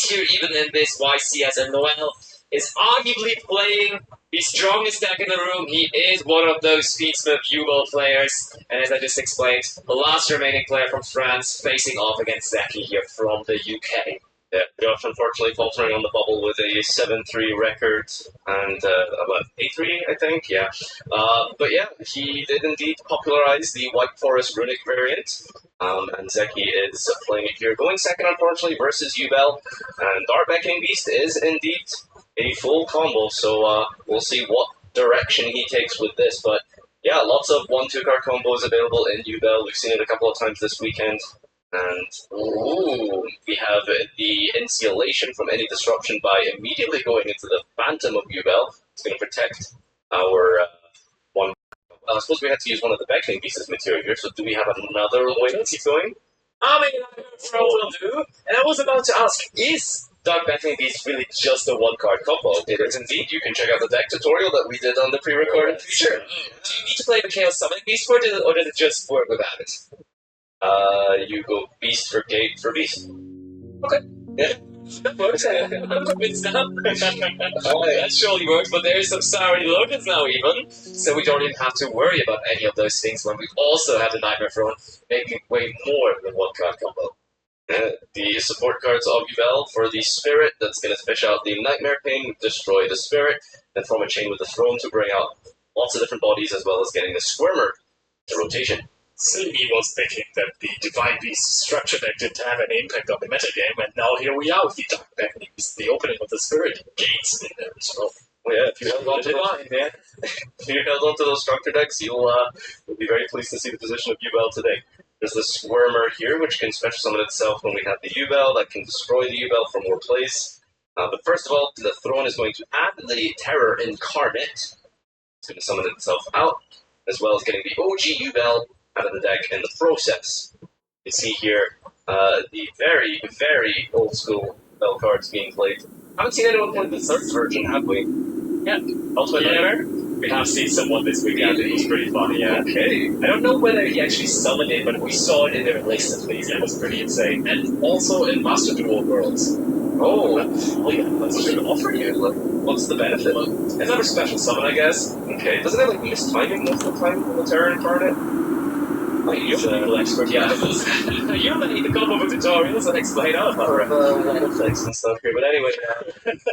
here even in this YCS, and Noel is arguably playing the strongest deck in the room. He is one of those Speedsmith Yuval players, and as I just explained, the last remaining player from France facing off against Zeki here from the UK. Yeah, Josh unfortunately faltering on the bubble with a 7-3 record and about 8-3, I think, yeah. But yeah, he did indeed popularize the White Forest Runic variant, and Zeki is playing it here, going second unfortunately versus Ubel, and our Beckoning Beast is indeed a full combo, so we'll see what direction he takes with this, but yeah, lots of 1-2 card combos available in Ubel. We've seen it a couple of times this weekend. And ooh, we have the insulation from any disruption by immediately going into the Phantom of Ubel. It's going to protect our one. I suppose we had to use one of the Beckoning Beast's material here, so do we have another way to keep going? I mean, I will do. And I was about to ask, is Dark Beckoning Beast really just a one-card combo? It is indeed. You can check out the deck tutorial that we did on the pre-recorded feature. Do you need to play the Chaos Summoning Beast for it, or does it just work without it? You go beast for gate for beast. Okay. Yeah. That works. I'm convinced now. That surely works, but there is some Sauri Locals now even, so we don't even have to worry about any of those things when we also have the Nightmare Throne making way more than one card combo. The support cards of Ubel for the Spirit, that's going to fish out the Nightmare Pain, destroy the Spirit, and form a chain with the Throne to bring out lots of different bodies as well as getting the Squirmer to rotation. Silly was thinking that the Divine Beast structure deck didn't have any impact on the metagame, and now here we are with the Dark Beckoning Beast, the opening of the Spirit Gates in there as well. Well, yeah, if you held on to if you held on to those structure decks, you'll be very pleased to see the position of Ubel today. There's the Squirmer here, which can special summon itself when we have the Ubel, that can destroy the Ubel from more place. But first of all, the Throne is going to add the Terror Incarnate. It's going to summon itself out, as well as getting the OG Ubel out of the deck in the process. You see here the very, very old school spell cards being played. I haven't seen anyone play the third version, have we? Yeah. Ultimate Nightmare? We have seen someone this weekend, it was pretty funny, yeah. Okay. I don't know whether he actually summoned it, but we saw it in their list at least. It was pretty insane. And also in Master Duel Worlds. Oh, yeah, that's what they offer you. what's the benefit? Another special summon, I guess. Okay, doesn't it like miss timing most of the time from the Terror Incarnate? You're the little expert, yeah. You might need to come over tutorials and explain all about effects and stuff here, but anyway,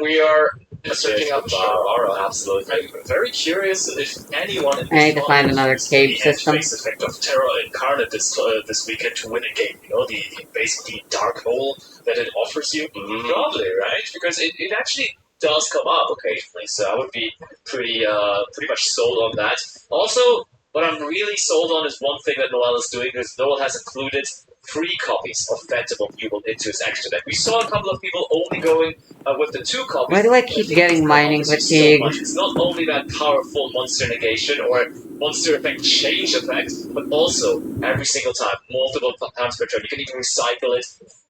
we are searching out Shavara. Absolutely. I'm very curious if anyone I need to find another cave system. Base effect of Terror Incarnate this weekend to win a game. You know, the basically dark hole that it offers you. Probably, right? Because it actually does come up occasionally, so I would be pretty much sold on that. Also, what I'm really sold on is one thing that Noel is doing, is Noel has included 3 copies of Phantom of Ubel into his extra deck. We saw a couple of people only going with the 2 copies. Why do I keep getting mining fatigue? So it's not only that powerful monster negation or monster effect change effect, but also every single time, multiple times per turn. You can even recycle it,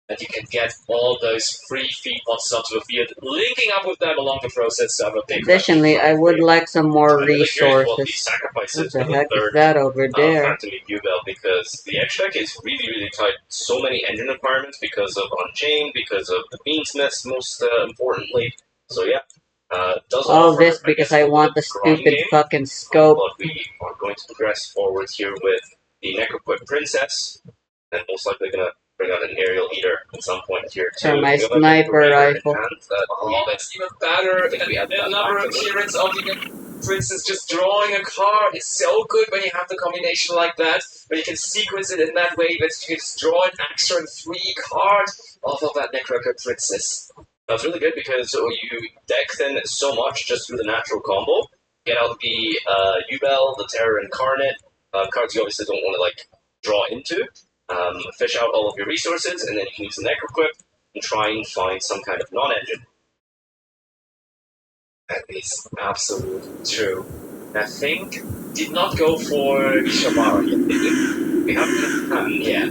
and you can get all those free feed monsters onto the field, linking up with them along the process to have a big. Additionally, I would like some more I'm really curious what the resources. sacrifice What is the for the heck is third that over there? Phantom of Ubel, because the extra deck is really, really tight. So many engine requirements because of Unchained, because of the Beansmiths, most importantly. So yeah, does All offer, this because I guess, want the grind stupid game. fucking scope. But we are going to progress forward here with the Necroquip Princess, and most likely gonna bring out an Aerial Eater at some point here too. For my We have a sniper Ranger in rifle. hand Oh, that's even better. The number of appearance of the Princess just drawing a card is so good when you have the combination like that, when you can sequence it in that way that you can just draw an extra 3 card off of that Necroquip Princess. That's really good because you deck thin so much just through the natural combo. Get out the Ubel, the Terror Incarnate, cards you obviously don't want to like draw into. Fish out all of your resources, and then you can use the Necroquip and try and find some kind of non-engine. That is absolutely true. I think did not go for Shavara yet, did we? We haven't Yeah.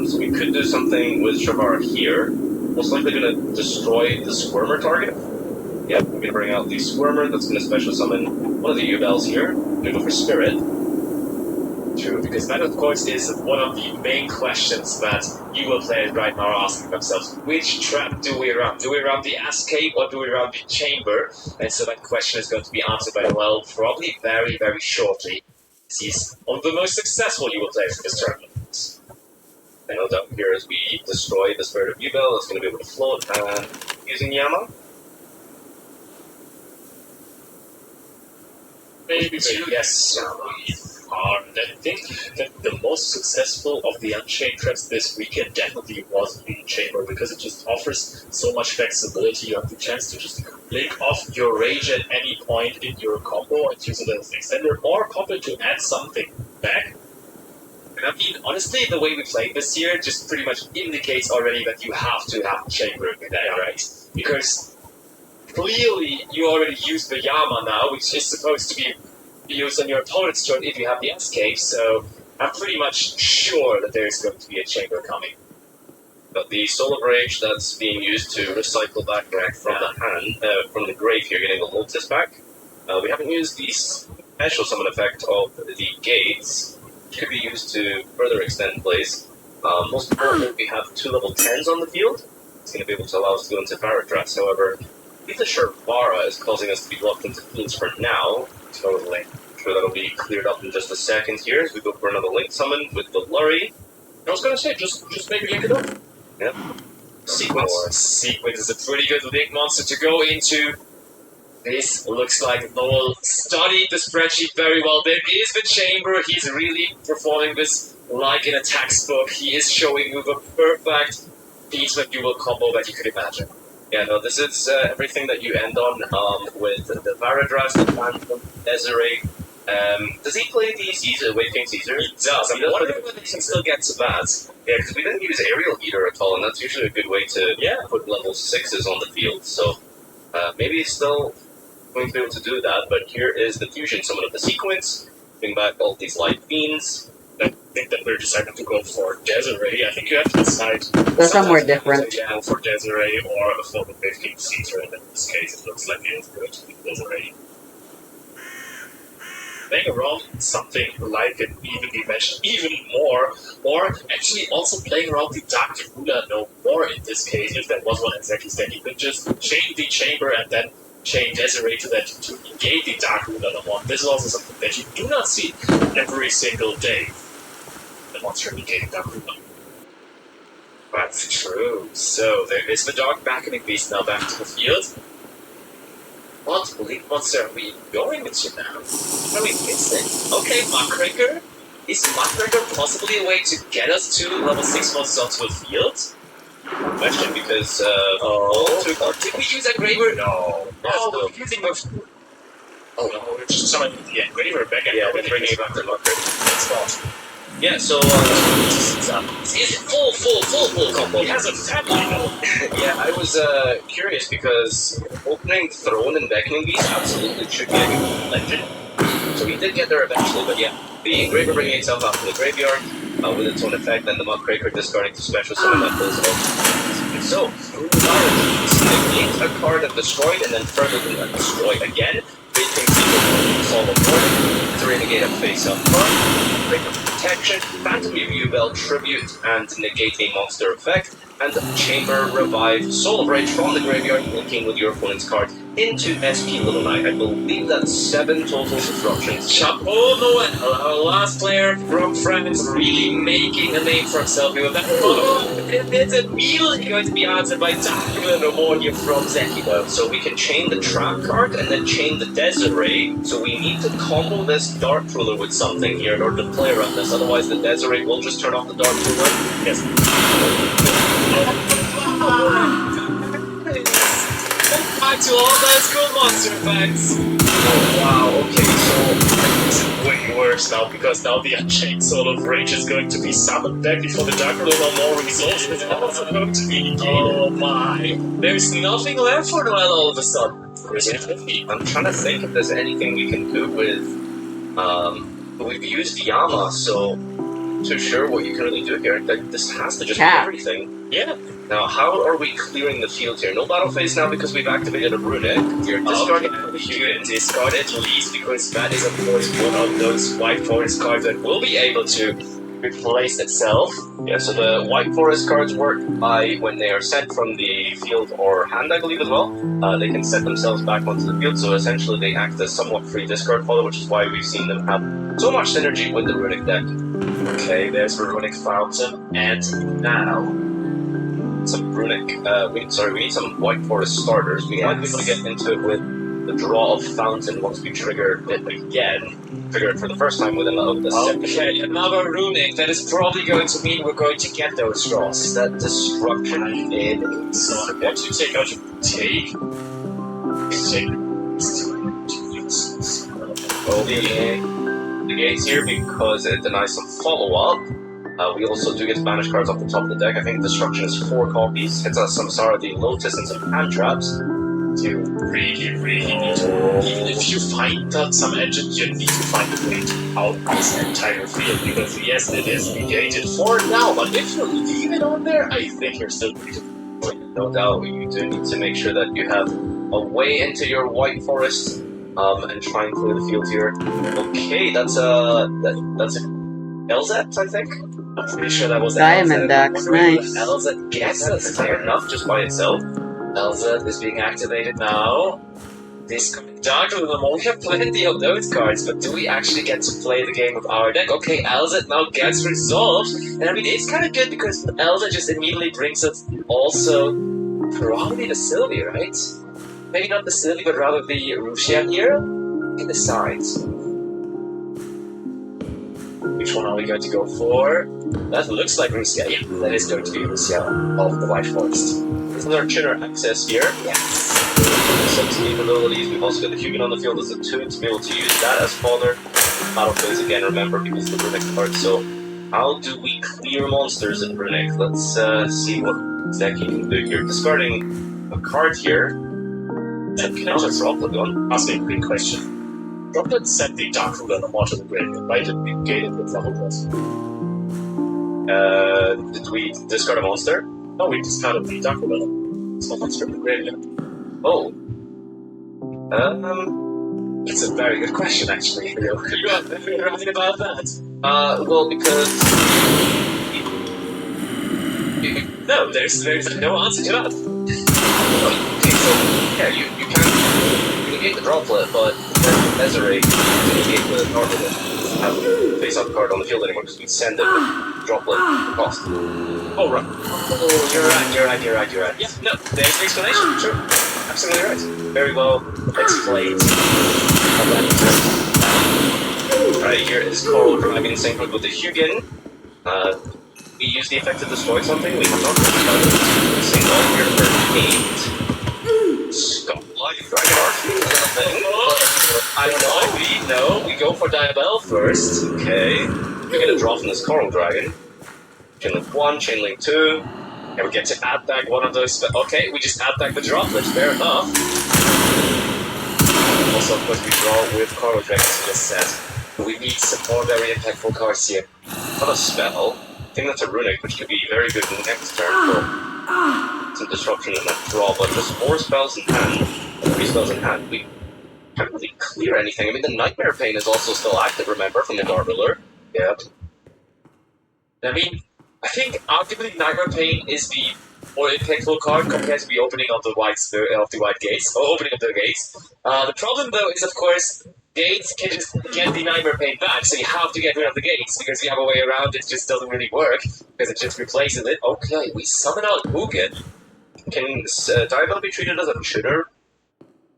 so we could do something with Shavara here. Most likely going to destroy the Squirmer target. Yep, we're going to bring out the Squirmer. That's going to special summon one of the Ubels here. We're going to go for Spirit. True, because that, of course, is one of the main questions that Euro players right now are asking themselves. Which trap do we run? Do we run the escape or do we run the chamber? And so that question is going to be answered by Noel probably very, very shortly. He's one of the most successful Euro players in this tournament. And no doubt here as we destroy the Spirit of Yubel, it's going to be able to float and using Yama. Maybe Two, yes. And I think that the most successful of the Unchained traps this weekend definitely was the Chamber, because it just offers so much flexibility. You have the chance to just blink off your rage at any point in your combo and use it as an extender, or pop it to add something back. And I mean, honestly, the way we played this year just pretty much indicates already that you have to have the chamber in there, right? Because clearly you already used the Yama now, which is supposed to be used on your opponent's turn if you have the escape, so I'm pretty much sure that there's going to be a chamber coming. But the Soul of Rage that's being used to recycle back from the hand, from the grave here, getting the Lotus back. We haven't used the special summon effect of the gates, which could be used to further extend plays. Most importantly, we have 2 level 10s on the field. It's going to be able to allow us to go into Paradrass. However, I think the Sharvara is causing us to be locked into Fiends for now. Totally. I'm sure that'll be cleared up in just a second here as we go for another Link summon with the Lurry. I was gonna say, just maybe link it up. Yep. Sequence. Sequence is a pretty good Link monster to go into. This looks like Noel studied the spreadsheet very well. There is the chamber. He's really performing this like in a textbook. He is showing you the perfect Beatsman dual combo that you could imagine. Yeah, no, this is everything that you end on with the Varadras, the Phantom, Desiree. Does he play the Caesar, Waking Caesar? He does. I'm wondering whether he can still get to that. Yeah, because we didn't use Aerial Eater at all, and that's usually a good way to put level 6s on the field. So maybe he's still going to be able to do that, but here is the Fusion Summon of the Sequence. Bring back all these Light Fiends. I think that we're deciding to go for Desiree. I think you have to decide Go somewhere different. Yeah, for Desiree or for the 15 Caesar, and in this case it looks like it is going to be Desiree. Playing around something like an even dimension even more, or actually also playing around the Dark Ruler no more in this case, if that was one exactly, then you could just chain the chamber and then chain Desiree to that to negate the Dark Ruler no more. This is also something that you do not see every single day. The monster negating Dark Ruler. That's true. So there is the Dark Beckoning Beast now back to the field. What Link monster are we going into now? What are we missing? Okay, Muckraker. Is Muckraker possibly a way to get us 2 level 6 monsters onto the field? Question, because Did we use Engraver? No. No, We're using the... Oh no, we're just summoning the Engraver back and we're bringing it back to Muckraker. That's false. Yeah, so Is full combo? He has a family though. yeah, I was curious because opening Throne and Beckoning Beast absolutely should be a good legend. So we did get there eventually, but yeah, the Engraver bringing itself out from the graveyard with its own effect, and the Muckraker discarding to special summon that pulls out. So, negate a card and destroyed, and then further destroy again. Facing Solve a Warning, to renegate a face-up card, break of protection, Phantom Yubel Tribute, and negate a monster effect, and Chamber Revive Soul of Rage from the graveyard, linking with your opponent's card into SP Little Knight. I believe that's 7 total disruptions. Chapeau Noel, our last player from France, really making a name for himself here with that follow-up. It's immediately going to be answered by Darkula Pneumonia from Zekiro. So we can chain the Trap card and then chain the Desiree. So we need to combo this Dark Ruler with something here in order to play around this. Otherwise the Desiree will just turn off the Dark Ruler. Yes. Back to all those cool monster effects. Oh wow, okay, so It's way worse now, because now the Unchained Soul of Rage is going to be summoned back before the Dark Ruler more resources is also going to be negated. Oh my. There's nothing left for Noel all of a sudden. I'm trying to think if there's anything we can do with we've used Yama, so too sure what you can really do here. This has to just be Cat. everything. Yeah. Now, how are we clearing the field here? No battle phase now because we've activated a runic. You're discarding Okay, you can discard at least because that is of course one of those white forest cards that will be able to replace itself. Yeah, so the White Forest cards work by when they are sent from the field or hand, I believe, as well. They can set themselves back onto the field, so essentially they act as somewhat free discard fodder, which is why we've seen them have so much synergy with the runic deck. Okay, there's the runic fountain, and now Some runic, we need some White Forest starters. We might be able to get into it with the draw of fountain once we trigger it again. Trigger it for the first time within the second. okay, another runic. That is probably going to mean we're going to get those draws. Is that destruction? It is. So once you take out your take, you take Well, the gates here because it denies some follow-up. We also do get banish cards off the top of the deck. I think destruction is 4 copies. Hits us Samsara, the Lotus, and some hand traps. you really need to. Even if you find that some engine, you need to find a way to out this entire field because yes, it is negated for now, but if you leave it on there, I think you're still pretty good. No doubt, you do need to make sure that you have a way into your White Forest and try and clear the field here. Okay, that's a LZ, I think. I'm pretty sure that was Diamond Dax, nice. LZ gets us Is fair there. enough just by itself. LZ is being activated now. This Dark Lunar, we have plenty of those cards, but do we actually get to play the game with our deck? Okay, LZ now gets resolved, and I mean, it's kind of good because LZ just immediately brings us also probably the Sylvie, right? Maybe not the Sylvie, but rather the Ruxian here in the sides. Which one are we going to go for? That looks like Rusia. Yeah, that is going to be Rusia of the White Forest. This is our Chinner access here. Yes. Some capabilities. We've also got the Hugin on the field as a 2 to be able to use that as fodder. Battle phase again, remember, because of the runic card. So, how do we clear monsters in runic? Let's see what exactly you can do here. Discarding a card here. And can I Another just droplet gun. ask you a quick question? Droplet sent the Dark Ruler and the March of the Graveyard. Why did we negate it with level plus? Did we discard a monster? No, we discarded the Dark Ruler. It's not from the Graveyard. Oh. It's a very good question, actually. You're right about that. Well, because No, there's no answer to that. okay, so yeah, you can negate the droplet, but then Desiree can negate the droplet. Doesn't have face-up card on the field anymore because we send it with droplet cost. Oh, right. Oh, you're right. Yeah, no, there's the explanation. Sure. Absolutely right. Very well explained. Right, here is Coral Dragon synchroned with the Hugin. We use the effect to destroy something. We have not single here for 8. Scott Life Dragon Archie is a thing. I know, we go for Diabell first. Okay. We get a draw from this Coral Dragon. Chainlink 1, Chainlink 2. And we get to add back one of those. Okay, we just add back the droplet. Fair enough. Also, of course, we draw with Coral Dragon, as you just said. We need some more very impactful cards here. Not a spell. I think that's a runic, which could be very good next turn for some disruption in that draw, but just 4 spells in hand, 3 spells in hand, we can't really clear anything. I mean, the Nightmare Pain is also still active, remember, from the Dark Ruler. Yep. I mean, I think arguably Nightmare Pain is the more impactful card compared to the opening of the white gates, or opening of the gates. The problem though is, of course, gates can just get the Nightmare Pain back, so you have to get rid of the gates, because the other way around it just doesn't really work, because it just replaces it. Okay, we summon out Hugin. Can Diabell be treated as a tutor,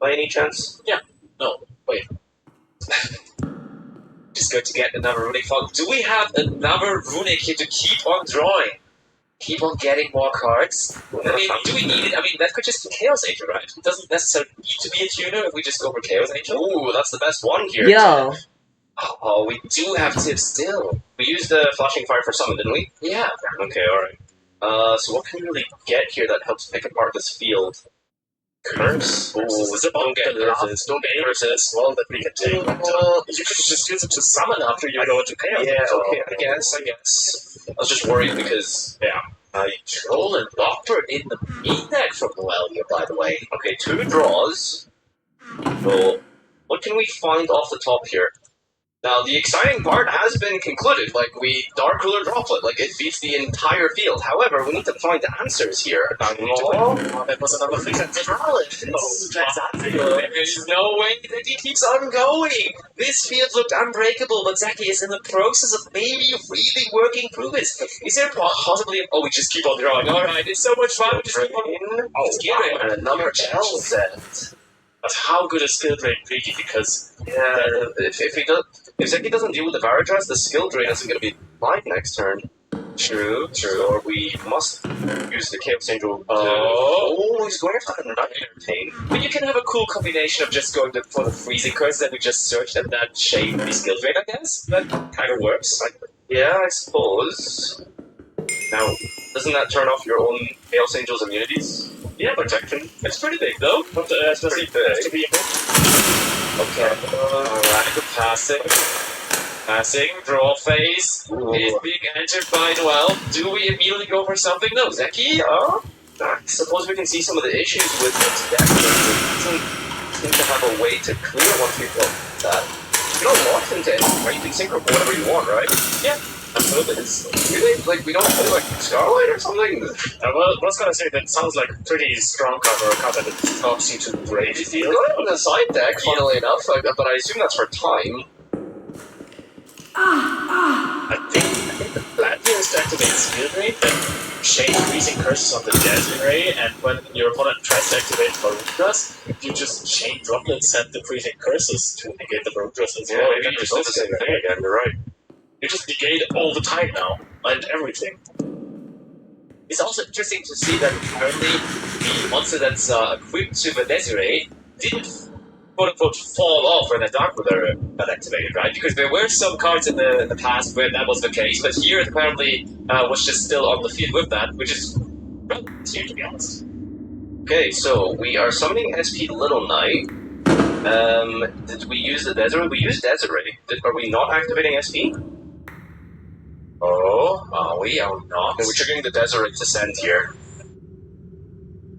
by any chance? No, wait. Just going to get another runic fog. Do we have another runic here to keep on drawing? Keep on getting more cards? I mean, do we need it? I mean, that could just be Chaos Angel, right? It doesn't necessarily need to be a tuner if we just go for Chaos Angel. Ooh, that's the best one here. Yo, Oh, we do have tips still. We used the Flashing Fire for summon, didn't we? Yeah. Okay, alright. So what can we really get here that helps pick apart this field? Curse? This is about Don't get the last curses. Don't get curses. well that we can take. But, you could just use it to summon after you go into chaos. Yeah, So, okay, I guess. I was just worried because, yeah. Troll and Doctor in the main deck from Noel here, by the way. okay, 2 draws. So, what can we find off the top here? Now, the exciting part has been concluded. Like, we Dark Ruler Droplet. Like, it beats the entire field. However, we need to find the answers here. Oh, that was another thing that There's no way that he keeps on going. This field looked unbreakable, but Zaki is in the process of maybe really working through this. Is there possibly? Oh, we just keep on drawing. All right, it's so much fun. We just keep on. Oh, wow, and another L set. But how good is skill drain really? Because Yeah, if Zeki doesn't deal with the Varadras, the skill drain isn't going to be live next turn. True. Or we must use the Chaos Angel. He's going after the Entertain. But you can have a cool combination of just going for the freezing curse that we just searched and that shade the skill drain, I guess. That kind of works. Yeah, I suppose. Now, doesn't that turn off your own Chaos Angel's immunities? yeah, protection. It's pretty big though. But especially to be a bit. Okay. Alright, passing, draw phase. Is being entered by Noel. Do we immediately go for something? No, Zeki? I suppose we can see some of the issues with this deck. It doesn't seem to have a way to clear once we've got that. You're not locked into anything, right? You can synchro for whatever you want, right? Yeah, absolutely. Really? Like, we don't play like Starlight or something? Well, I was gonna say that sounds like a pretty strong cover, a card that helps you to break the You field. got it on the side deck, funnily enough, but I assume that's for time. I think the plan here is to activate skill drain, then chain freezing curses on the Dazzling Ray, and when your opponent tries to activate Barutras, you just chain droplets and the freezing curses to negate the Barutras as Yeah, well. maybe you just do the same thing again, you're right. You just negate all the time now, and everything. It's also interesting to see that apparently the monster that's equipped to the Desiree didn't quote-unquote fall off when the Dark Ruler got activated, right? Because there were some cards in the past where that was the case, but here it apparently was just still on the field with that, which is rather new, to be honest. Okay, so we are summoning SP Little Knight. Did we use the Desiree? We used Desiree. Are we not activating SP? Oh, we are not. We're triggering the Desiree to send here.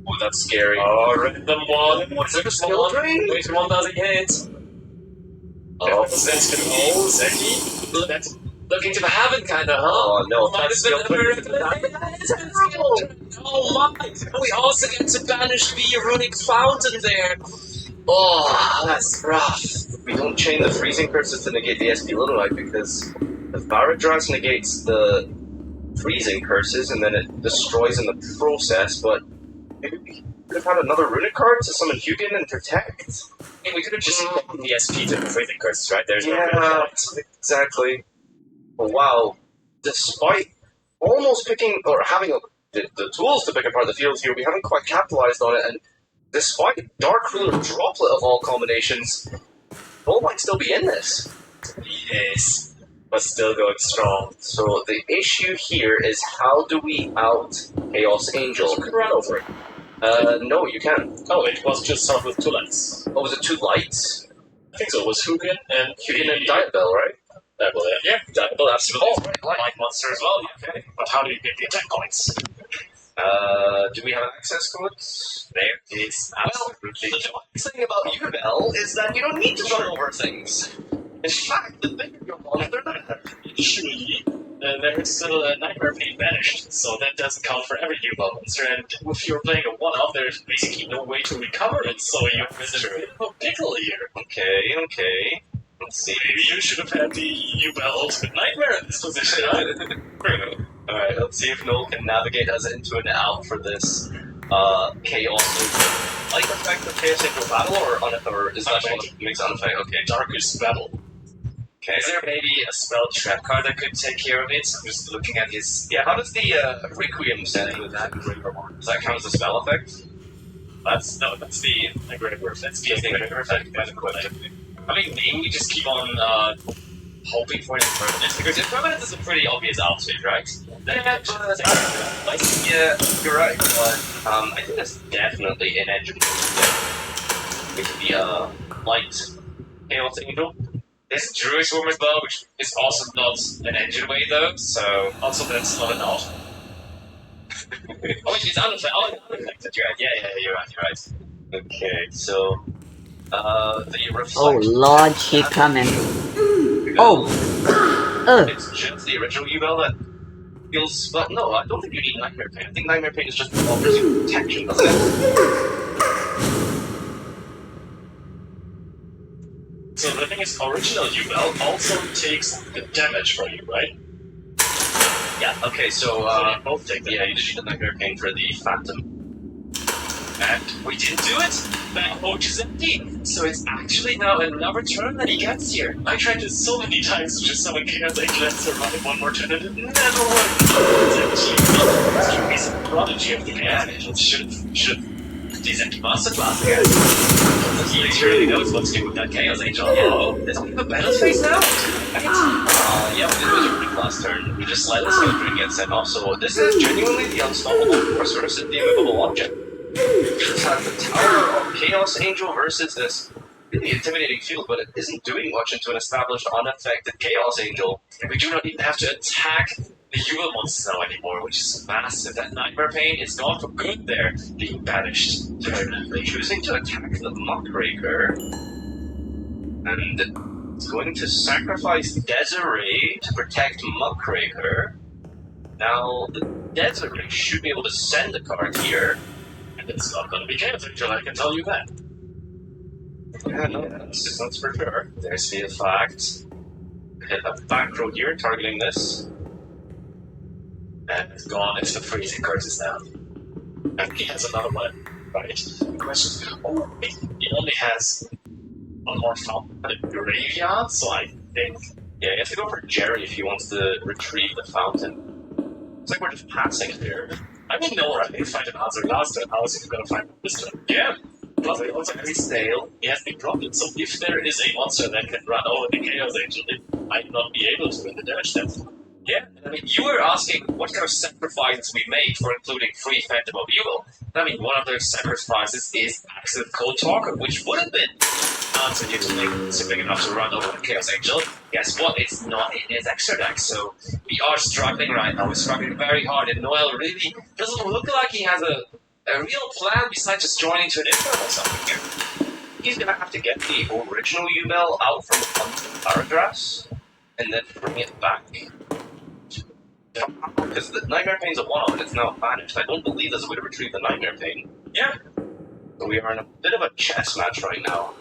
Oh, that's scary. Oh, random one. What's it, a skill drain? Which one does it hit? Oh, that's the old Zeki. That's Looking to the heaven, kinda, huh? Oh, no, Might that's have been skill a Oh my! We also get to banish the runic fountain there. Oh, that's rough. We don't chain the freezing curses to negate the SP Little Knight because the Varadras negates the freezing curses and then it destroys in the process, but maybe we could have had another runic card to summon Hugin and protect. And we could have just gotten the SP to the freezing curses, right? There's no Yeah, exactly. But wow, despite almost picking or having the tools to pick apart the field here, we haven't quite capitalized on it, and despite Dark Ruler Droplet of all combinations, Bull might still be in this. Yes, but still going strong. So the issue here is how do we out Chaos Angel? You could run over it. No, you can't. oh, it was just someone with 2 lights. Oh, was it 2 lights? I think so. It was Hugin and Hugin and Diet Bell, right? Yeah, Diablo, absolutely. Oh, right, Light monster as well. Okay, but how do you get the attack points? Do we have an access code? There is absolutely. The nice thing about Ubel is that you don't need to run over things. In fact, the bigger your monster, the better. Usually, there is still a Nightmare being banished, so that doesn't count for every new monster, and if you're playing a one-off, there's basically no way to recover it, so you're in a bit of a pickle here. Okay. Let's see. Maybe you should have had the Ubel Ultimate Nightmare in this position, huh? Alright, let's see if Noel can navigate us into and out for this Chaos. Like effect of Chaos Angel Battle, or is that one that makes unaffect? Okay. Darkest Battle. Okay. Is there maybe a spell trap card that could take care of it? I'm just looking at his. Yeah, how does the Requiem setting with that Engraver Mark? Does that count as a spell effect? That's the Engraver. That's the Engraver effect. I mean, maybe we just keep on hoping for an impermanence, because impermanence is a pretty obvious outfit, right? Yeah, you're right, but I think that's definitely an engine. It could be a light Chaos Angel. There's Druid's Woman's Bow, which is also not an engine way though, so also that's not enough. Oh, it's unaffected. You're right. Yeah, you're right. Okay, so the reflect. Oh lord, she coming. Oh! It's just the original UL that feels. But no, I don't think you need Nightmare Pain. I think Nightmare Pain is just offers you protection, doesn't it? So the thing is, original UL also takes the damage for you, right? Yeah, okay, so, they both take the yeah, you just need the Nightmare Pain for the Phantom. And we didn't do it! That coach is empty! So it's actually now another turn that he gets here. I tried this so many times to just summon Chaos Angel and survive one more turn and it never worked. It's actually he's a prodigy of the Chaos Angel. Should Descent Masterclass again. He surely knows what to do with that Chaos Angel. Oh, is it the battle phase now? Yeah, we did it with the last turn. We just let this go through and get sent off, so this is genuinely the unstoppable force versus the immovable object. Just has the Tower of Chaos Angel versus this really intimidating field, but it isn't doing much into an established, unaffected Chaos Angel. And we do not even have to attack the Yule monsters now anymore, which is massive. That Nightmare Pain is gone for good there, being banished. Permanently choosing to attack the Muckraker. And it's going to sacrifice Desiree to protect Muckraker. Now, the Desiree should be able to send a card here. And it's not going to be Chaos Angel, I can tell you that. Yeah, no, that's for sure. There's the effect. Hit a back row here, targeting this. And it's gone. It's the freezing curses now. And he has another one, right? The question is, oh, he only has one more fountain in the graveyard, so I think. Yeah, you have to go for Jerry if he wants to retrieve the fountain. It's like we're just passing here. I mean, no, right? He find an answer last turn. How is he going to find this turn? Yeah. Plus, he also has stale. He has been dropped. So if there is a monster that can run over the Chaos Angel, it might not be able to win the damage depth. Yeah, I mean, you were asking what kind of sacrifices we made for including free Phantom of Evil. I mean, one of those sacrifices is Accident Cold Talker, which would have been answered you to make something enough to run over the Chaos Angel. Guess what? It's not in his extra deck, so we are struggling right now. We're struggling very hard, and Noel really doesn't look like he has a real plan besides just joining to an info or something here. He's gonna have to get the original UL out from the paragraphs and then bring it back. Because the Nightmare Pain's a one-off and it's now banished. I don't believe there's a way to retrieve the Nightmare Pain. Yeah. So we are in a bit of a chess match right now.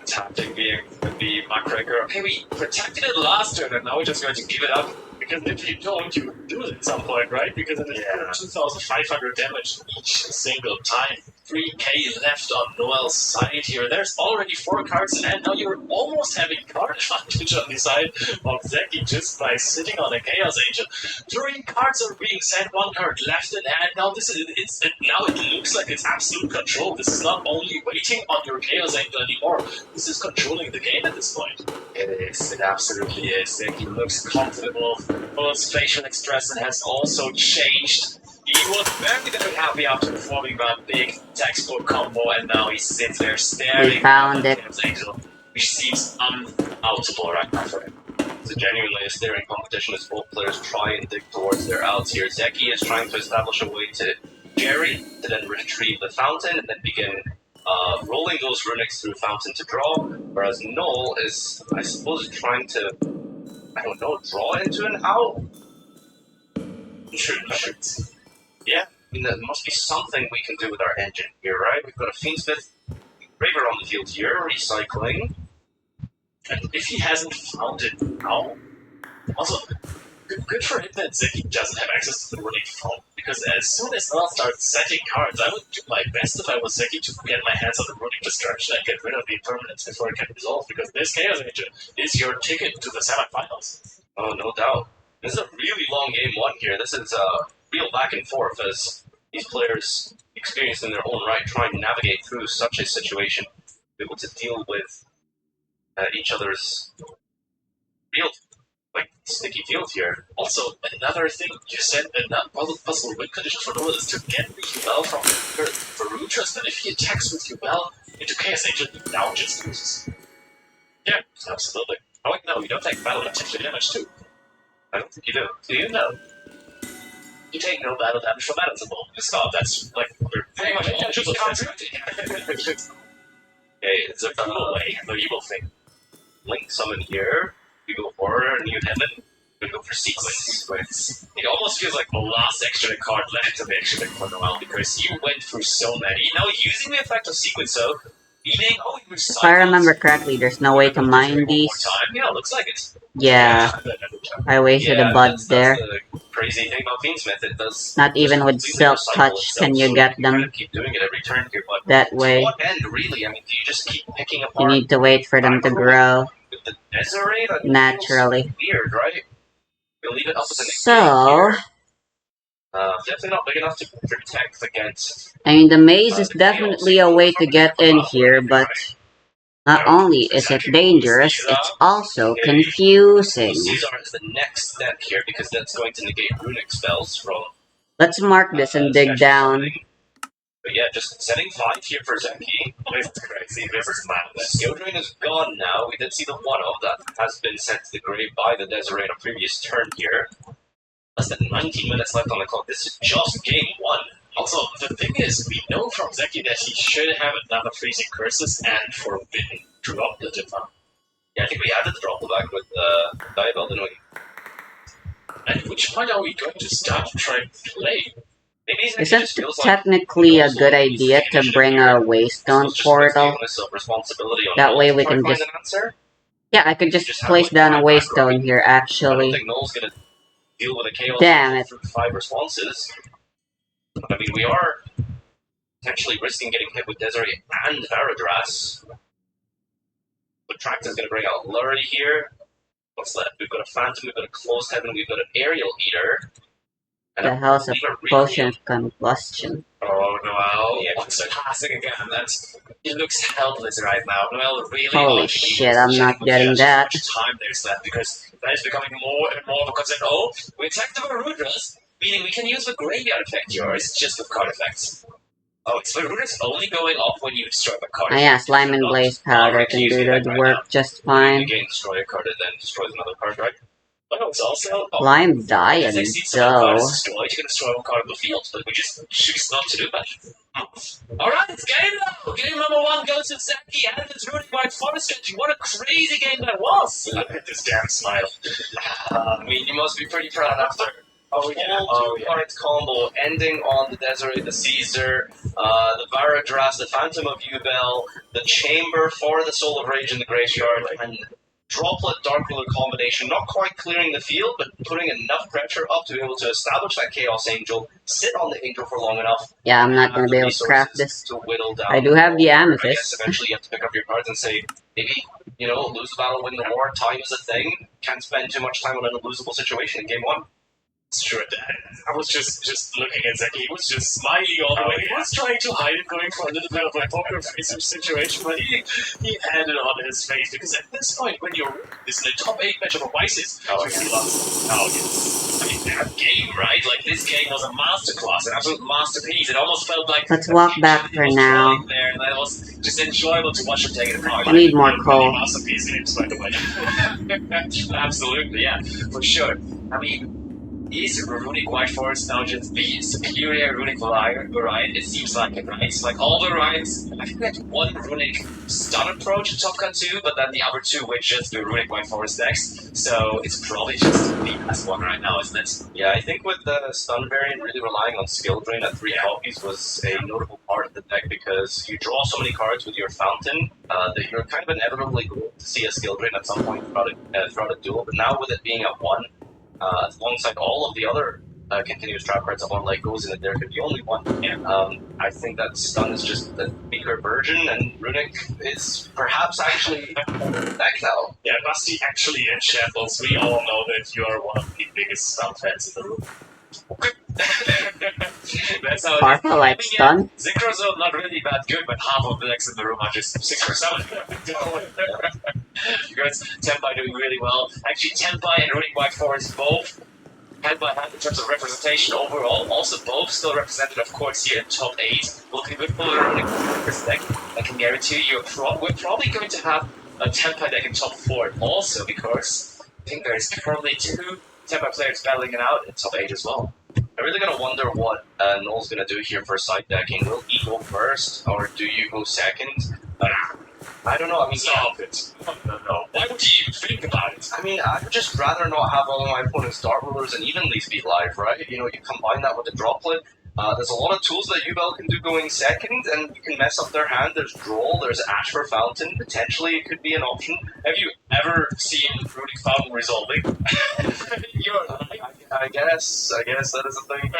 Tactic being the Muckraker. Okay, we protected it last turn, and now we're just going to give it up. Because if you don't, you do it at some point, right? Because it is 2,500 damage each single time. 3k left on Noel's side here. There's already 4 cards in hand. Now you're almost having card advantage on the side of Zeki just by sitting on a Chaos Angel. 3 cards are being sent, 1 card left in hand. Now now it looks like it's absolute control. This is not only waiting on your Chaos Angel anymore. This is controlling the game at this point. It is. It absolutely is. Zeki looks comfortable. His facial expression has also changed. He was very, very happy after performing that big textbook combo, and now he sits there staring We found at it. the Angel, which seems unoutable right now for him. It's genuinely a staring competition as both players try and dig towards their outs here. Zeki is trying to establish a way to Jerry to then retrieve the fountain and then begin rolling those runics through fountain to draw, whereas Noel is, I suppose, trying to, I don't know, draw into an out? Should. Yeah, I mean, there must be something we can do with our engine here, right? We've got a Fiendsmith Raver on the field here, recycling. And if he hasn't found it now, also, good for him that Zeki doesn't have access to the runic phone. Because as soon as Noel starts setting cards, I would do my best if I was Zeki to get my hands on the runic destruction and get rid of the impermanence before it can resolve. Because this Chaos Angel is your ticket to the semifinals. Oh, no doubt. This is a really long game one here. This is real back and forth as these players, experienced in their own right, try and navigate through such a situation, be able to deal with each other's real quite sticky field here. Also, another thing, you said another possible win condition for Noel is to get the Yubel from Varudras, and if he attacks with Yubel into Chaos Angel, he now just loses. Yeah, absolutely. Oh wait, no, you don't take battle damage too. I don't think you do. Do you know? You take no battle damage from Metasimul. Stop, that's like pretty much all just counteracting. Okay, it's a evil way, the evil thing. link summon here. You go for New Heaven. You go for Sequence. It almost feels like the last extra card left to make sure for Noel because you went through so many. Now using the effect of Sequence, so meaning, oh, you If I remember correctly, there's no way to mine these. Yeah, looks like it. Yeah, I wasted a bud there. The crazy thing about Fiendsmith, it does. Not even with Silk Touch can you get them Keep doing it every turn here, but that to way. what end, really? I mean, do you just keep picking You apart need to wait for them to grow with the Desiree? That naturally. feels weird, right? You'll leave it up as an So, definitely not big enough to protect against. I mean, the maze is definitely a way to get in here, but not only is it dangerous, it's also confusing. Caesar is the next step here because that's going to negate runic spells from. Let's mark this and dig down. But yeah, just setting 5 here for Zeki. This is crazy. This is madness. Skill Drain is gone now. We did see the 1-0 that has been sent to the grave by the Desiree on a previous turn here. Less than 19 minutes left on the clock. This is just game 1. Also, the thing is, we know from Zeki that he should have another freezing curses and forbidden drop the Divine. Yeah, I think we added the drop back with Diabel, didn't we? At which point are we going to start to try and play? Maybe Zeki Isn't just it feels like technically a good idea to bring a Waystone portal? That way we can just... Yeah, I could just place down a Waystone here, I don't actually. think Noel's gonna deal with a chaos Damn it. through 5 responses. I mean, we are potentially risking getting hit with Desiree and Varadras. But Tract is gonna bring out Lurie here. What's left? We've got a Phantom, we've got a Closed Heaven, we've got an Aerial Eater. And The hell's a potion of combustion? Oh, Noel, Yeah, what's passing again? He looks helpless right now. Noel really Holy needs shit, to I'm not check getting how that. much time there's left because that is becoming more and more of a concern. Oh, we attacked the Varudras, meaning we can use the graveyard effect yours just with card effects. Oh, it's Varudras only going off when you destroy the card. Ah yeah, Slime and Blaze Powder can do the work just fine. Again, destroy a card and then destroys another card, right? But no, it's also... Lime Diadem, though. You can destroy one card on the field, but we just choose not to do that. Alright, it's game now! Game number 1 goes to Zeki and his Runic White Forest Strategy. What a crazy game that was! Look at this damn smile. I mean, you must be pretty proud after a two-part combo ending on the Desiree, the Caesar, the Varadras, the Phantom of Yubel, the Chamber for the Soul of Rage in the Graveyard, and Droplet Dark Ruler combination, not quite clearing the field, but putting enough pressure up to be able to establish that Chaos Angel, sit on the Angel for long enough. Yeah, I'm not gonna be able to craft this. To whittle down. I do have the I guess Amethyst. eventually you have to pick up your cards and say, maybe, lose the battle, win the war, time is a thing. Can't spend too much time on an unlosable situation in game 1. Sure, I was just looking at Zeki. He was just smiling all the way. He was trying to hide it, going for a little bit of a poker face situation, but he had it on his face because at this point, when you're this in the top 8 match of a Vices, you lost. Oh yes, I mean that game, right? Like this game was a masterclass, an absolute masterpiece. It almost felt like Let's walk back for now. there, and that was just enjoyable to watch him take it apart. I need more coal. Masterpiece games, by the way. Absolutely, yeah, for sure. I mean. Is Runic White Forest now just the superior Runic variant? It seems like it, right? Like all the variants, I think we had one Runic stun approach in Top Gun 2, but then the other 2 were just the Runic White Forest decks, so it's probably just the best one right now, isn't it? Yeah, I think with the stun variant really relying on skill drain at 3 copies was a notable part of the deck because you draw so many cards with your fountain that you're kind of inevitably going to see a skill drain at some point throughout a duel, but now with it being at 1, alongside all of the other continuous trap cards at 1 like goes in it, there could be only one. And I think that stun is just the weaker version, and Runic is perhaps actually back now. Yeah, Basti actually in shambles. We all know that you are one of the biggest stun fans in the room. That's how it is. Sparkle like stun? Synchros are not really that good, but half of the decks in the room are just 6 or 7. Because Tenpai doing really well. Actually, Tenpai and Runic White Forest both hand by hand in terms of representation overall. Also, both still represented, of course, here in top 8. Looking good for the Runic Forest deck. I can guarantee you, we're probably going to have a Tenpai deck in top 4 also, because I think there's currently 2 Tenpai players battling it out in top 8 as well. I'm really gonna wonder what Noel's gonna do here for side decking. Will he go first, or do you go second? I don't know. I mean, Stop it. No. Why would you even think about it? I mean, I'd just rather not have all of my opponent's Dart Rulers and evenly speed live, right? You know, you combine that with the Droplet. There's a lot of tools that Yubel can do going second, and you can mess up their hand. There's Droll, there's Ash for Fountain. Potentially, it could be an option. Have you ever seen Runic Fountain resolving? I guess that is a thing.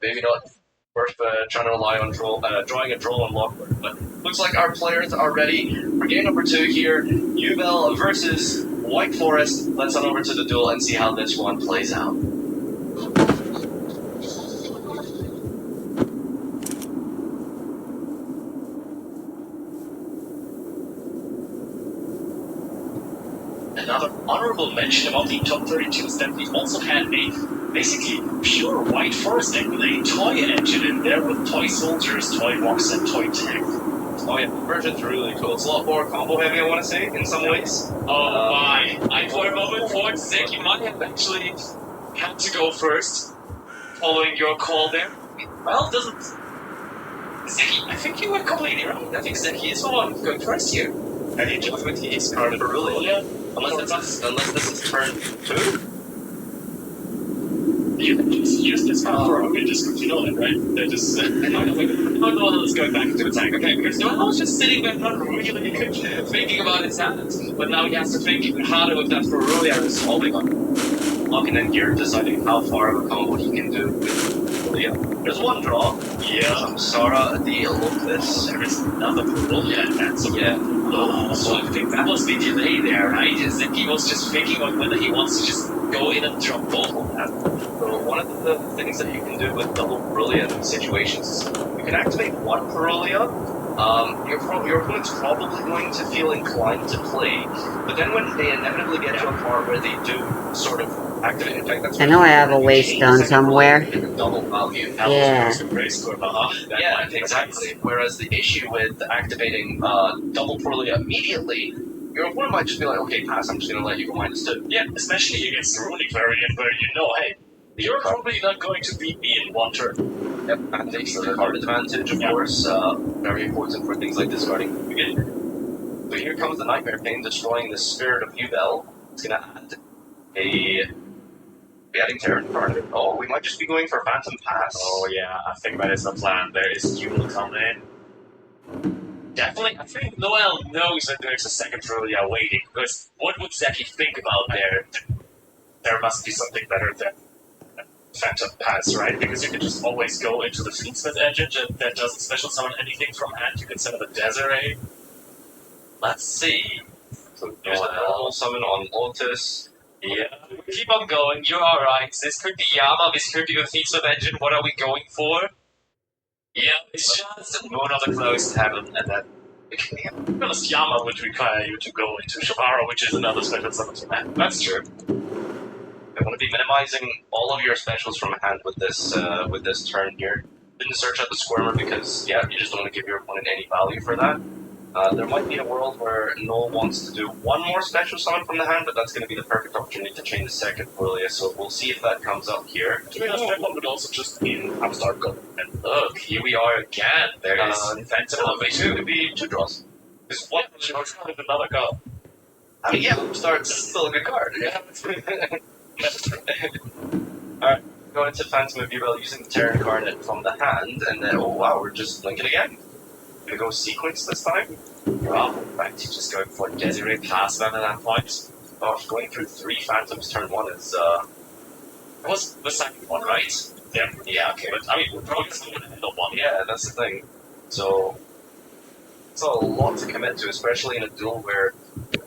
Maybe not worth trying to rely on drawing a Droll on Lockwood, but looks like our players are ready for game number 2 here. Yubel versus White Forest. Let's head over to the duel and see how this one plays out. Another honorable mention about the top 32 is that we also had a basically pure White Forest deck with a toy engine in there with toy soldiers, toy box, and toy tank. Oh yeah, version's really cool. It's a lot more combo heavy, I want to say, in some ways. Oh my! I for a moment thought Zeki might have actually had to go first, following your call there. Well, doesn't Zeki? I think you were completely right. I think Zeki is the one going first here. And he just with his card of Aurelia. Unless this is turn 2? You can just use this card for a just because you know it, right? They're just. Noel is going back into attack. Okay, because Noel was just sitting there not really thinking about his hand. But now he has to think even harder with that for Aurelia is holding on. Locking in gear, deciding how far of a combo he can do with Aurelia. There's one draw. Yeah. Sara, the Locus. There is another Aurelia, and that's yeah. So I think that was the delay there, right? Is that he was just thinking on whether he wants to just go in and drop both of them. So one of the things that you can do with double Brilliant situations is you can activate one Aurelia. Your opponent's probably going to feel inclined to play, but then when they inevitably get to a part where they do sort of activate, in fact, that's I know I have a waystone somewhere. Double value. Yeah. Yeah, exactly. Whereas the issue with activating double Aurelia immediately, your opponent might just be like, okay, pass, I'm just going to let you go -2. Yeah, especially against the Runic variant where you know, hey, you're probably not going to beat me in one turn. Yep, and takes the card advantage, of course. Very important for things like discarding the beginning. But here comes the Nightmare Pain, destroying the Spirit of Yubel. It's going to add adding Terran card. Oh, we might just be going for Phantom Pass. Oh yeah, I think that is the plan. There is Yubel coming in. Definitely, I think Noel knows that there's a second Aurelia waiting, because what would Zeki think about there? There must be something better than Phantom Pass, right? Because you can just always go into the Fleetsmith engine that doesn't special summon anything from hand. You can set up a Desiree. Let's see. So there's a normal summon on Lotus. Yeah, keep on going. You're alright. This could be Yama, this could be the Fleetsmith engine. What are we going for? Yeah, it's just one of the close to heaven, and then because Yama would require you to go into Shabara, which is another special summon from hand. That's true. I want to be minimizing all of your specials from hand with this turn here. Didn't search out the Squirmer because, yeah, you just don't want to give your opponent any value for that. There might be a world where Noel wants to do one more special summon from the hand, but that's going to be the perfect opportunity to chain the second Aurelia, so we'll see if that comes up here. To be honest, that one would also just mean Upstart go. And look, here we are again. There is Phantom Elevation. It could be 2 draws. Is one with another go. I mean, yeah, Upstart's still a good card. Yeah. Alright, going into Phantom of Yubel using the Terran Incarnate from the hand, and then, oh wow, we're just linking again. Gonna go sequence this time? Well, in fact, he's just going for Desiree Pass then at that point. Oh, going through 3 Phantoms turn 1 is, It was the second one, right? Yeah, okay. But, I mean, we're probably still going to handle one. yeah, that's the thing. So, it's a lot to commit to, especially in a duel where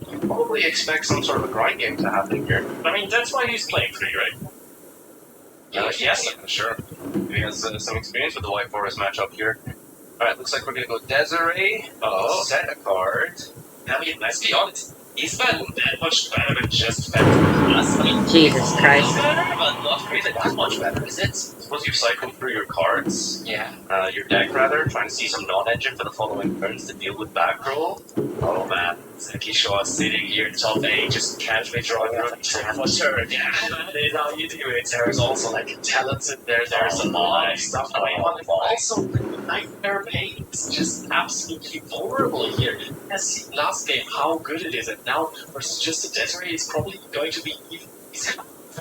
you probably expect some sort of a grind game to happen here. I mean, that's why he's playing 3, right? Yes, sure. He has some experience with the White Forest matchup here. Alright, looks like we're gonna go Desiree. Set a card. I mean, let's be honest. Is that much better than just Fantasy? I mean, Jesus Christ. better, but not really that much better, is it? Suppose you cycle through your cards, Yeah. your deck rather, trying to see some non-engine for the following turns to deal with back roll. Oh man, Zeki Shaw sitting here top 8, just casually drawing out a turn for turn. Yeah, that is how you do it. There's also like talents in there, there's a lot of stuff going on. Also, Nightmare Pain is just absolutely vulnerable here. As seen last game how good it is, and now versus just a Desiree, it's probably going to be even.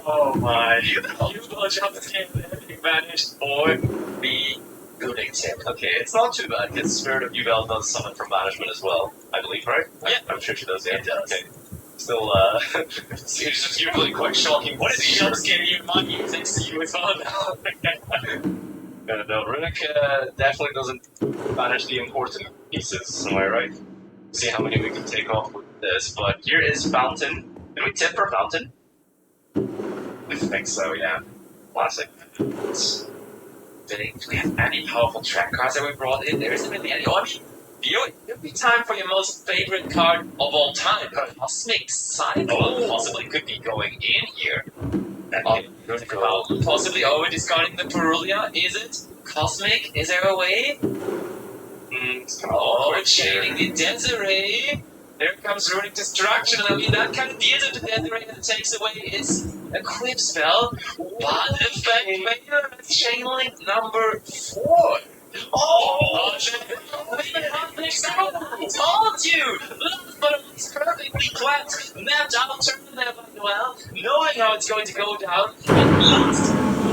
Oh my, you will jump the game and everything vanished, boy. Be good tip. Okay, it's not too bad, because Spirit of Yubel does summon from banishment as well, I believe, right? Yeah. I'm sure she does, yeah. It does. Okay. Still, it's usually quite shocking. What is the jump scare you might use next to you as well now? No, Runic definitely doesn't banish the important pieces, am I right? See how many we can take off with this, but here is Fountain. Can we tip for Fountain? I think so, yeah. Classic. Do we have any powerful track cards that we brought in? There isn't really any. Oh, I mean, it would be time for your most favorite card of all time. Cosmic Cycle possibly could be going in here. Possibly over discarding the Perulia, is it? Cosmic, is there a way? We're chaining the Desiree. There comes Runic Destruction, and I mean, that kind of deals with the Desiree that takes away its equip spell. But effect Vader, that's chain link number 4. Oh, I told you! Last but it's perfectly clapped, mapped out, turned there by Noel, knowing how it's going to go down, and last,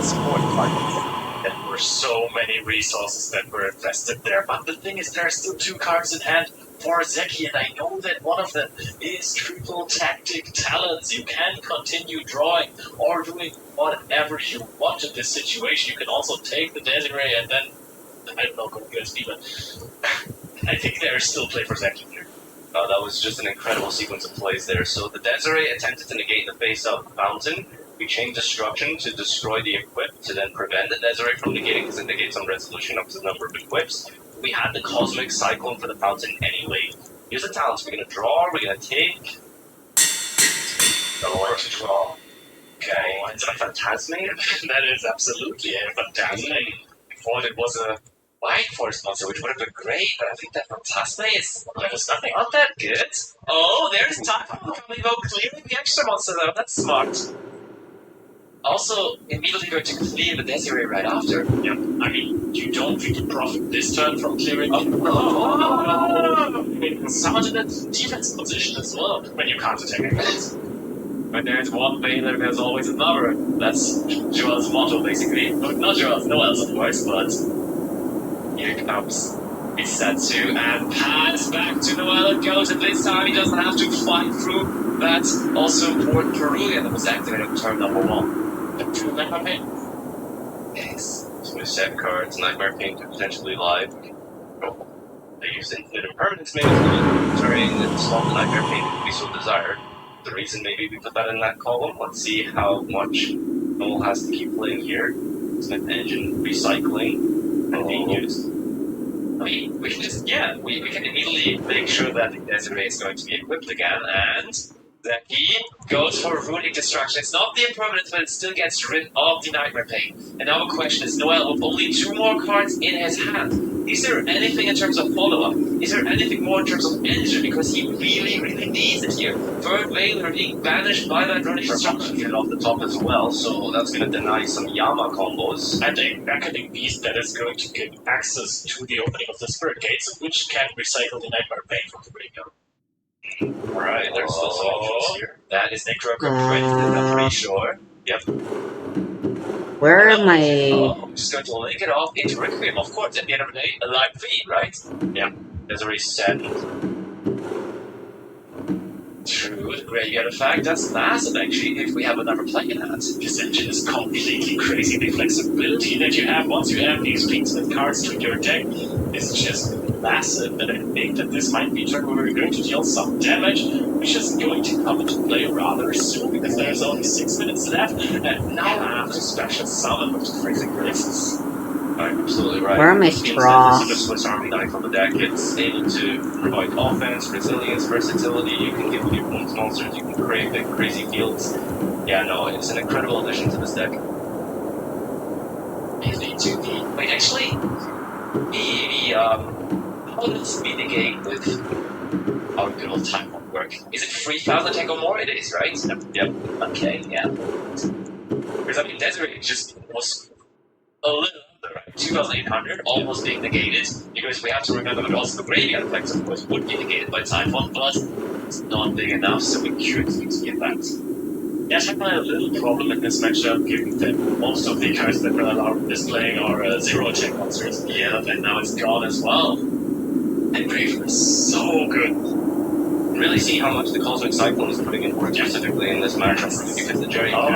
support card. There were so many resources that were invested there, but the thing is, there are still 2 cards in hand for Zeki, and I know that one of them is triple tactic talents. You can continue drawing or doing whatever you want in this situation. You can also take the Desiree and then, I don't know, go against me, but I think there is still play for Zeki here. That was just an incredible sequence of plays there. So the Desiree attempted to negate the face-up Fountain. We changed Destruction to destroy the equip to then prevent the Desiree from negating, because it negates on resolution up to the number of equips. We had the Cosmic Cyclone for the Fountain anyway. Here's the talents. We're going to draw, we're going to take. Or to draw. Okay. Is it a Phantasmate? That is absolutely a Phantasmate. I thought it was a White Force monster, which would have been great, but I think that Phantasmate is nothing not that good. Oh, there's Typhon coming out, clearing the extra monster though. That's smart. Also, immediately going to clear the Desiree right after. Yeah, I mean, you don't really profit this turn from clearing. I mean, someone's in a defense position as well when you can't attack against. When there's one Baylor, there's always another. That's Joel's motto, basically. No, not Joel's, no else, of course, but here comes Isatsu, and pass back to Noel it goes, and this time he doesn't have to fight through that also for Perulia that was activated on turn number 1. The 2 Nightmare Pain. Yes. So we set cards, Nightmare Pain could potentially live. They use Infinite Impermanence maybe terrain and stop the Nightmare Pain if we so desire. The reason maybe we put that in that column. Let's see how much Noel has to keep playing here. Smith Engine recycling and being used. I mean, we can just, we can immediately make sure that the Desiree is going to be equipped again, and that he goes for Runic Destruction. It's not the impermanence, but it still gets rid of the Nightmare Pain. And now the question is, Noel, with only 2 more cards in his hand, is there anything in terms of follow-up? Is there anything more in terms of engine? Because he really, really needs it here. Third Veiler being banished by that Runic Destruction. Get off the top as well, so that's going to deny some Yama combos. And a beckoning beast that is going to get access to the opening of the Spirit Gates, which can recycle the Nightmare Pain from the graveyard. Alright, there's still some options here. That is Necroprint, I'm pretty sure. Yep. Where am I? I'm just going to link it off into Requiem, of course, at the end of the day, a live feed, right? Yeah, Desiree said. True, the graveyard effect, that's massive actually, if we have another play in that. This engine is completely crazy. The flexibility that you have once you have these Beatsmith cards to your deck is just massive that I think that this might be a turn where we're going to deal some damage, which is going to come into play rather soon because there's only 6 minutes left, and now we have to special summon those freezing risks. Absolutely right. Where are my straws? This is a Swiss Army knife on the deck. It's able to provide offense, resilience, versatility. You can give your opponent's monsters. You can create big, crazy fields. Yeah, no, it's an incredible addition to this deck. Wait, actually, how does the game with our good old time won't work? Is it 3,000 tech or more? It is, right? Yep. Okay, yeah. Because I mean, Desiree just was a little under, right? 2,800, almost being negated, because we have to remember that also the graveyard effects, of course, would be negated by time one, but it's not big enough, so we could get that. Yeah, I find a little problem in this matchup, given that most of the cards that are allowed displaying are zero attack monsters. Yeah, and now it's gone as well. And Graver is so good. Really see how much the Cosmic Cyclone is putting in work specifically in this matchup because the Jerry and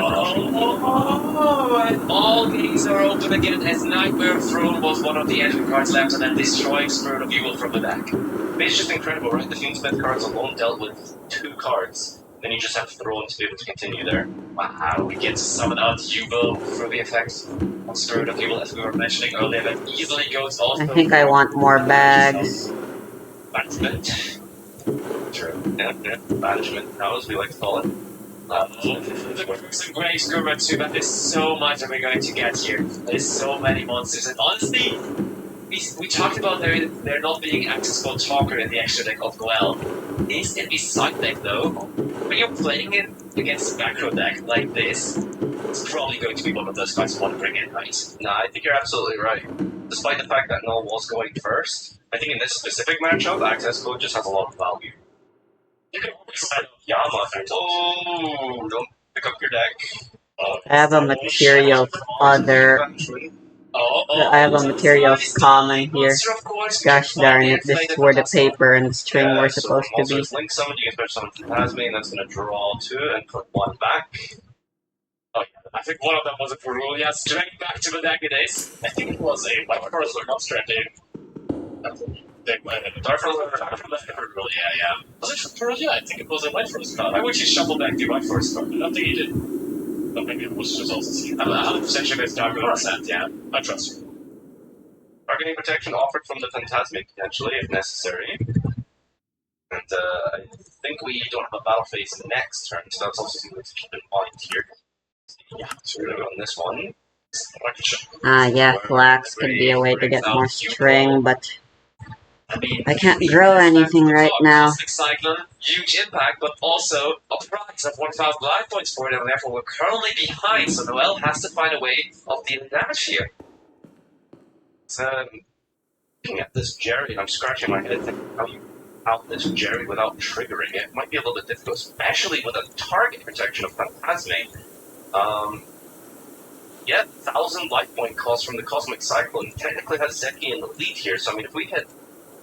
all gates are open again as Nightmare Throne was one of the entry cards left and then Destroying Spirit of Evil from the back. It's just incredible, right? The Fiendsmith cards alone dealt with 2 cards. Then you just have Throne to be able to continue there. Wow, we get to summon out Hugo through the effect on Spirit of Evil as we were mentioning earlier. That easily goes also. I think I want more bags. Banishment. True. Yeah. Banishment, as we like to call it. The Crimson Grey Skirma too, but there's so much that we're going to get here. There's so many monsters, and honestly, we talked about there not being accessible talker in the extra deck of Goel. This can be side deck though. When you're playing it against a macro deck like this, it's probably going to be one of those cards you want to bring in, right? Nah, I think you're absolutely right. Despite the fact that Null was going first, I think in this specific matchup, access code just has a lot of value. You can always find Yama, oh, don't pick up your deck. I have a material of other. I have a material of common here. Gosh darn it, this is where the paper and the string were supposed to be. Link summon, you can special summon Phantasme, that's going to draw 2 and put 1 back. Oh yeah, I think one of them was a Perulia. Straight back to the deck it is. I think it was a White Forest or not stranded. Dark Forest, yeah. Was it for Perulia? I think it was a White Forest card. Why would you shuffle back the White Forest card? I don't think he did. But maybe it was just also seen. I'm 100% sure it's Dark Forest, yeah. I trust you. Targeting protection offered from the Phantasmic, potentially, if necessary. And I think we don't have a battle phase next turn, so that's also something to keep in mind here. Yeah, so we're going to go on this one. Yeah, flax could be a way to get more string, but I can't grow anything right now. Cyclone, huge impact, but also a price of 1,000 life points for it, and therefore we're currently behind, so Noel has to find a way of dealing damage here. So, looking at this Jerry, I'm scratching my head thinking how you out this Jerry without triggering it. Might be a little bit difficult, especially with a target protection of Phantasme. Yeah, 1,000 life point cost from the Cosmic Cyclone technically has Zeki in the lead here, so I mean if we hit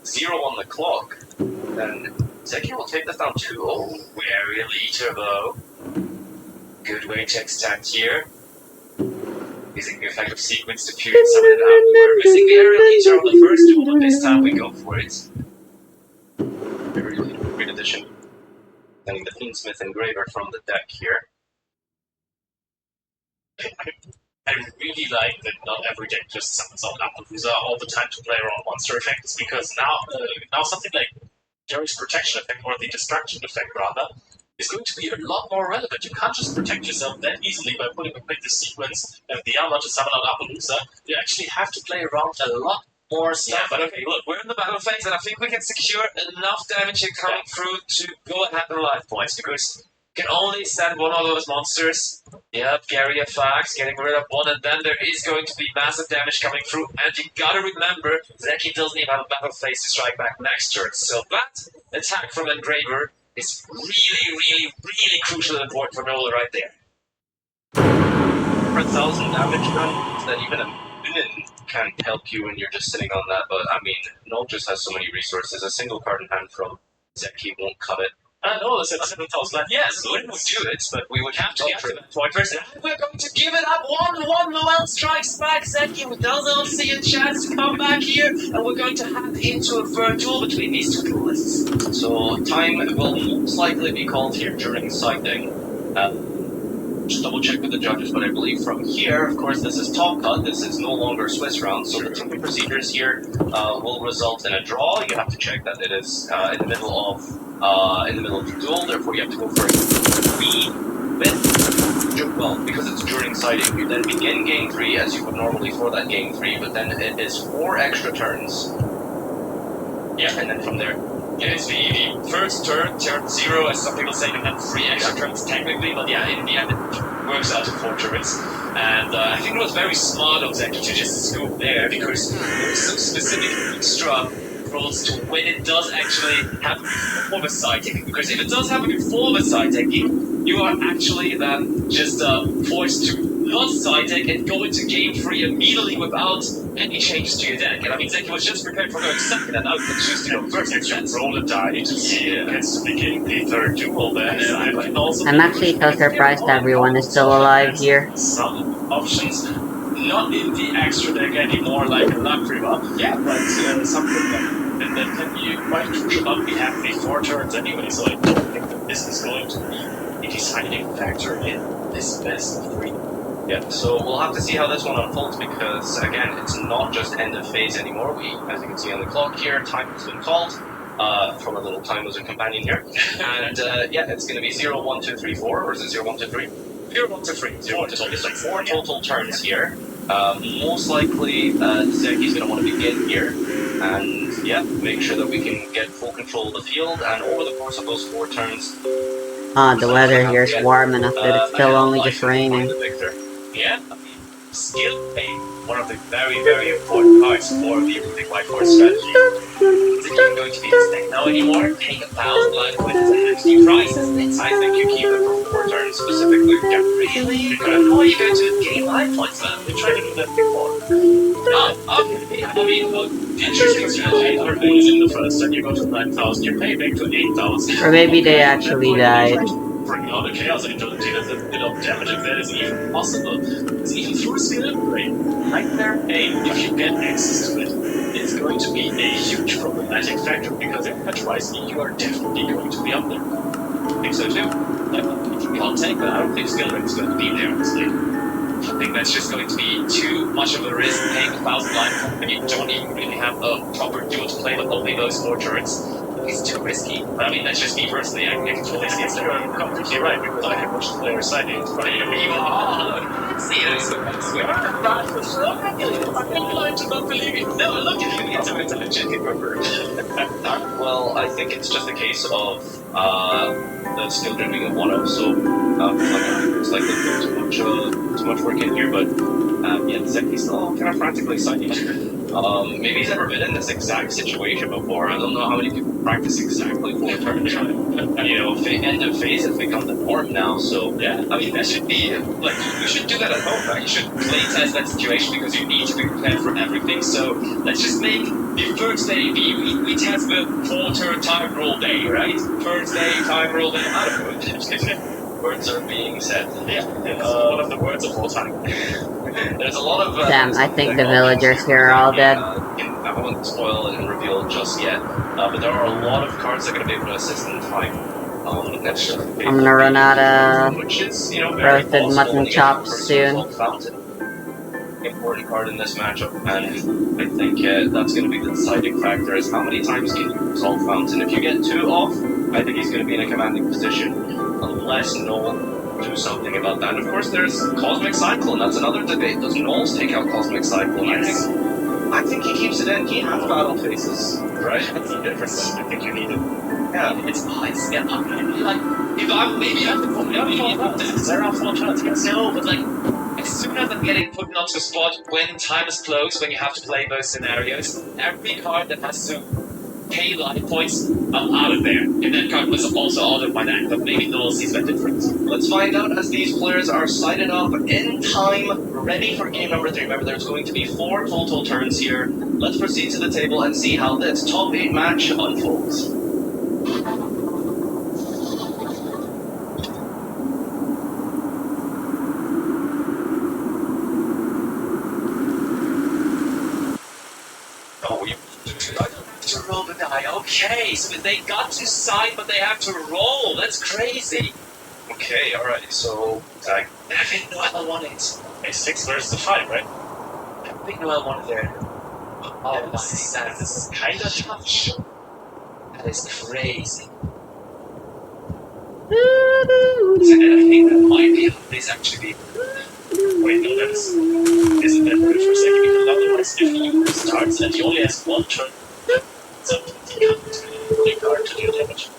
0 on the clock, then Zeki will take this down 2-0. Very elite Turbo. Good way to extend here. Using the effect of sequence to period summon it out. We're missing the aerial eater on the first duel, but this time we go for it. Very great addition. Getting the Fiendsmith Engraver from the deck here. I really like that not every deck just summons out Appaloosa all the time to play around monster effects, because now something like Jerry's protection effect, or the distraction effect rather, is going to be a lot more relevant. You can't just protect yourself that easily by putting a quick sequence and the armor to summon out Appaloosa. You actually have to play around a lot more stuff. Yeah, but okay, look, we're in the battle phase, and I think we can secure enough damage here coming through to go ahead and life points, because you can only send one of those monsters. Yep, Gary FX getting rid of one, and then there is going to be massive damage coming through, and you gotta remember, Zeki doesn't even have a battle phase to strike back next turn, so that attack from Engraver is really crucial and important for Nola right there. For 1,000 damage done, that even a minion can help you when you're just sitting on that, but I mean, Null just has so many resources. A single card in hand from Zeki won't cut it. No, it's at 7,000 land. Yes, we would do it, but we would have to get to that point first. And we're going to give it up 1-1. Noel strikes back. Zeki doesn't see a chance to come back here, and we're going to head into a virtual between these two duelists. So time will most likely be called here during sighting. Just double check with the judges, but I believe from here, of course, this is top cut. This is no longer Swiss round, so the team procedures here will result in a draw. You have to check that it is in the middle of the duel. Therefore, you have to go for a 3 well, because it's during sighting. You then begin game 3 as you would normally for that game 3, but then it is 4 extra turns. Yeah, and then from there. Yeah, it's the first turn 0, as some people say, and then 3 extra turns technically, but yeah, in the end it works out to 4 turns. And I think it was very smart of Zeki to just scoop there, because there's some specific extra rules to when it does actually happen before the side taking. Because if it does happen before the side taking, you are actually then just forced to not side deck and go into game 3 immediately without any changes to your deck. And I mean, Zeki was just prepared for going second, and now you can choose to go first. You can roll a die to see who gets to begin the third duel then. And I can also I'm actually so surprised everyone is still alive here. some options, not in the extra deck anymore, like a Lacrima, Yeah. but something that can be quite crucial. But we have the 4 turns anyway, so I don't think that this is going to be a deciding factor in this best of 3. Yeah, so we'll have to see how this one unfolds because, again, it's not just end of phase anymore. As you can see on the clock here, time has been called from a little time wizard companion here. And yeah, it's going to be 0, 1, 2, 3, 4, or is it 0, 1, 2, 3? 0, 1, 2, 3. 0, 1, 2, 3. It's like 4 total turns here. Most likely, Zeki's going to want to begin here. And yeah, make sure that we can get full control of the field. And over the course of those 4 turns... The weather here is warm enough that it's still only just raining. Yeah, I mean, skill playing, one of the very, very important parts for the runic white horse strategy. Is it not going to be a stack now anymore? Paying 1,000 line points is a hefty price, isn't it? I think you keep it for 4 turns specifically. Yeah, really? How are you going to gain line points then? We tried to do that before. Okay. I mean, the interesting strategy is in the first, and you go to 9,000, you pay back to 8,000. Or maybe they actually died. Bring out a Chaos Angel and deal a bit of damage if that is even possible. It's even through a skill upgrade. Nightmare A, if you get access to it, it's going to be a huge problematic factor because if you twice, you are definitely going to be up there. I think so too. If you can't take, but I don't think skill is going to be there, honestly. I think that's just going to be too much of a risk paying 1,000 line when you don't even really have a proper duel to play with only those 4 turns. It's too risky. But I mean, that's just me personally. I can totally see it. You're completely right because I have watched the player side in front of you. See it. I'm going to not believe it. No, look at you. It's a intelligent remember. Well, I think it's just a case of the skill dripping of 1-0, so it's like there's too much work in here, but yeah, Zeki's still kind of frantically signing. Maybe he's never been in this exact situation before. I don't know how many people practice exactly 4 turns. You know, end of phase has become the norm now, so yeah, I mean, that should be, like, you should do that at home, right? You should play test that situation because you need to be prepared for everything. So let's just make the first day be, we test the 4-turn time roll day, right? First day time roll day, I don't know. Words are being said. Yeah, it's one of the words of all time. There's a lot of... Damn, I think the villagers here are all dead. I won't spoil it and reveal just yet, but there are a lot of cards that are going to be able to assist in time. I'm gonna run out of which is, you know, roasted mutton chops soon. Important card in this matchup, and I think that's going to be the deciding factor is how many times can you resolve Fountain. If you get 2 off, I think he's going to be in a commanding position, unless Noel do something about that. And of course, there's Cosmic Cyclone. That's another debate. Does Knowles take out Cosmic Cyclone? Yes. I think he keeps it in. He has battle faces, right? That's the difference. I think you need it. Yeah. It's nice. Yeah, I mean, like, if I'm maybe I have to put me up there are 4 turns, yes. No, but like, as soon as I'm getting put onto the spot when time is close, when you have to play those scenarios, every card that has to pay life points, I'm out of there. And that card was also out of my deck, but maybe Noel sees that difference. Let's find out as these players are sighted up in time, ready for game number 3. Remember, there's going to be 4 total turns here. Let's proceed to the table and see how this top 8 match unfolds. okay. So they got to side, but they have to roll. That's crazy. Okay, alright, so I think Noel won it. A 6 versus a 5, right? I think Noel won it there. Oh, Yes. my, that is kind of touch. That is crazy. And I think that might be how this actually be. Wait, no, isn't that good for Zeki? Because otherwise, if he starts and he only has one turn, it's up to he can't really hard to deal damage.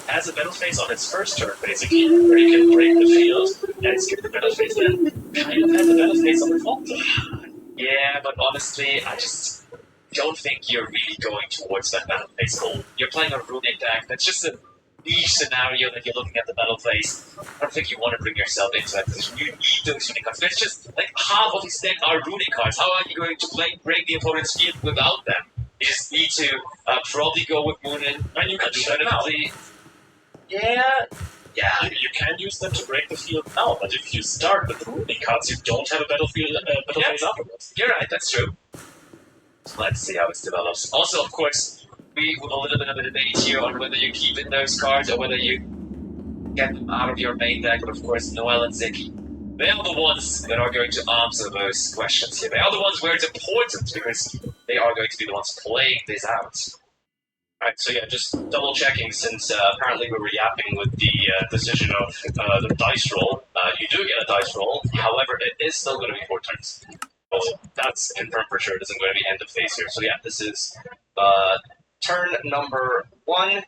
Has a battle phase on its first turn, basically, where you can break the field and skip the battle phase, then kind of has a battle phase on the fourth turn. Yeah, but honestly, I just don't think you're really going towards that battle phase goal. You're playing a runic deck. That's just a niche scenario that you're looking at the battle phase. I don't think you want to bring yourself into that position. You need those runic cards. There's just like half of his deck are runic cards. How are you going to break the opponent's field without them? You just need to probably go with Moonin. And you can do that now. Yeah, You can use them to break the field now, but if you start with the runic cards, you don't have a battle phase afterwards. you're right. That's true. Let's see how this develops. Also, of course, we have a little bit of a debate here on whether you keep in those cards or whether you get them out of your main deck. But of course, Noel and Zeki, they are the ones that are going to answer those questions here. They are the ones where it's important because they are going to be the ones playing this out. Alright, so yeah, just double checking since apparently we were yapping with the decision of the dice roll. You do get a dice roll, however, it is still going to be 4 turns. Oh, that's confirmed for sure. It isn't going to be end of phase here. So yeah, this is turn number 1.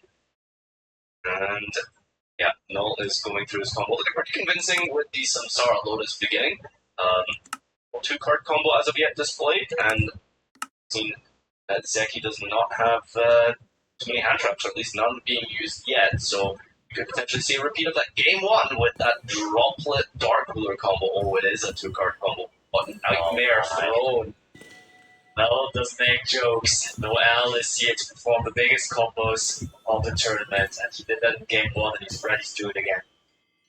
And yeah, Null is going through his combo. Looking pretty convincing with the Samsara Lotus beginning. 2-card combo as of yet displayed, and seen that Zeki does not have too many hand traps, or at least none being used yet. So you could potentially see a repeat of that game 1 with that Droplet Dark Ruler combo. Oh, it is a 2-card combo. What Nightmare Throne. Noel does make jokes. Noel is here to perform the biggest combos of the tournament, and he did that in game 1, and he's ready to do it again.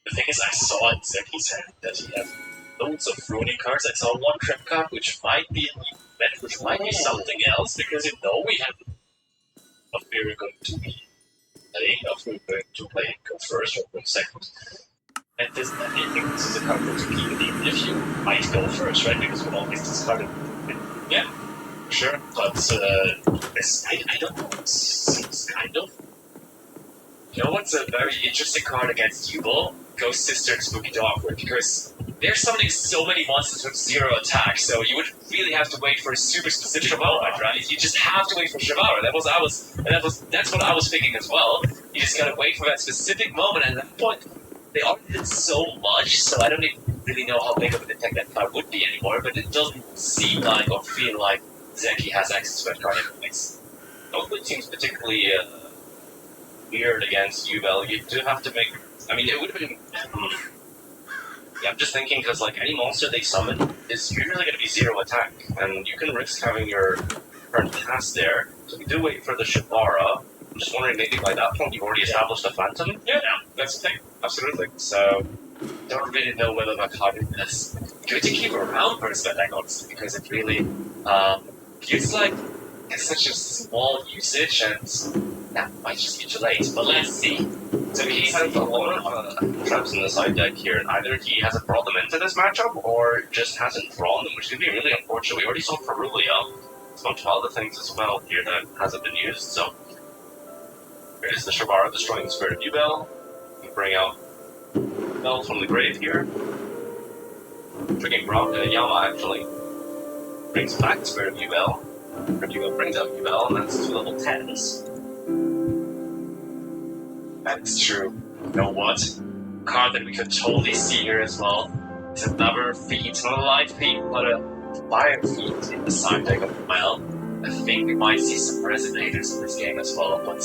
The thing is, I saw in Zeki's hand that he had loads of runic cards. I saw one trap card, which might be an event, which might be something else, because we have what we're going to be playing, if we're going to play go first or go second. And this is a card to keep it even if you might go first, right? Because we'll always discard it. Yeah, sure, but I don't know. It seems kind of. You know what's a very interesting card against Yubel? Ghost Sister and Spooky Dogwood, because they're summoning so many monsters with 0 attack, so you would really have to wait for a super specific moment, right? You just have to wait for Shavara. That's what I was thinking as well. You just gotta wait for that specific moment, and at that point, they already did so much, so I don't even really know how big of an attack that card would be anymore, but it doesn't seem like or feel like Zeki has access to that card anyways. Dogwood seems particularly weird against Yubel. You do have to make. I mean, it would have been. Yeah, I'm just thinking because like any monster they summon is usually going to be 0 attack, and you can risk having your turn pass there. So we do wait for the Shavara. I'm just wondering, maybe by that point you've already established a Phantom. Yeah, that's the thing. Absolutely. So, don't really know whether that card is good to keep around for that deck, honestly, because it really feels like it's such a small usage, and that might just be too late. But let's see. So he has a lot of traps in the side deck here, and either he hasn't brought them into this matchup, or just hasn't drawn them, which could be really unfortunate. We already saw Perulia. There's a bunch of other things as well here that hasn't been used, so... Here is the Shavara destroying the Spirit of Yubel. We bring out Bell from the grave here. Triggering Yama, actually. Brings back the Spirit of Yubel. Yubel brings out Yubel, and that's 2 level 10s. That's true. You know what? A card that we could totally see here as well is another feat, not a light feat, but a fire feat in the side deck of Mel. I think we might see some resonators in this game as well, but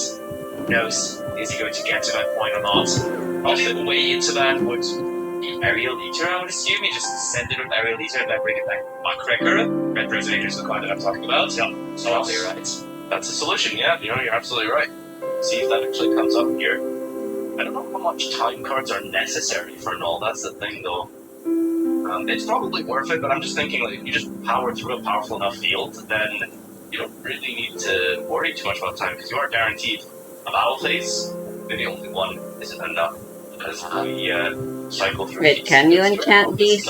who knows? Is he going to get to that point or not? Probably the way into that would be Aerial Eater, I would assume. You just send it with Aerial Eater and then bring it back. Muckraker, Red Resonator is the card that I'm talking about. Yeah, probably right. That's a solution, yeah. You know, you're absolutely right. See if that actually comes up here. I don't know how much time cards are necessary for Null, that's the thing though. It's probably worth it, but I'm just thinking, like, if you just power through a powerful enough field, then you don't really need to worry too much about time because you are guaranteed a battle phase. Maybe only one isn't enough as we cycle through. Wait, can you enchant these?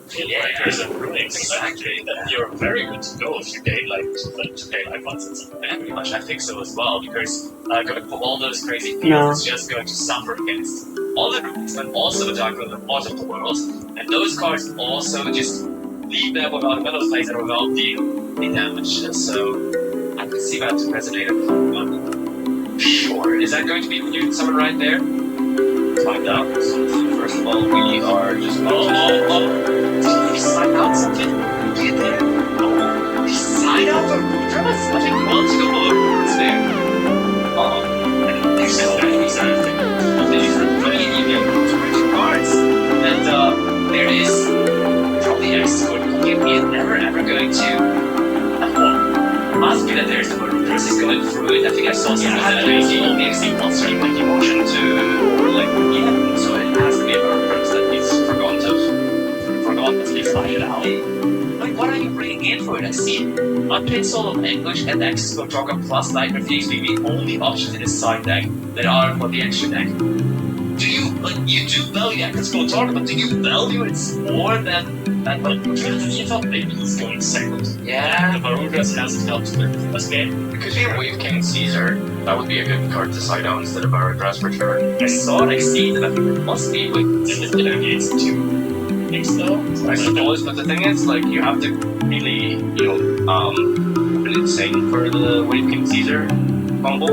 Field breakers and runics. Exactly. Then you're very good to go if you gain like 2k life points and something. And pretty much, I think so as well, because going for all those crazy fields is just going to suffer against all the roots and also the Dark World and Art of the World, and those cards also just leave them without a metal phase and without dealing any damage. So I can see that resonating. Sure. Is that going to be the new summon right there? Find out. First of all, we are just Did you sign out something? Get there? Oh, you signed out for Rudras? I think months ago it's there. I don't think so. He's you get 2 cards. And there is probably X code. You're never ever going to must be that there's a Rudras is going through it. I think I saw something that there's the only XD monster in like emotion to overlay. Yeah, so it has to be a Rudras that he's forgotten to find it out. Like, what are you bringing in for it? I see Unpaid Soul of English and X Gotoka plus Light Refuse being the only options in his side deck that are for the extra deck. Do you, like, you do value X Gotoka, but do you value it more than You thought maybe he's going second. Yeah. The Barudras hasn't helped with this game. because you're Wave King Caesar. That would be a good card to side out instead of Baragras for turn. I saw it exceed, and I think it must be with It negates 2 things though. I suppose, but the thing is, like, you have to really, open insane for the Wave King Caesar combo.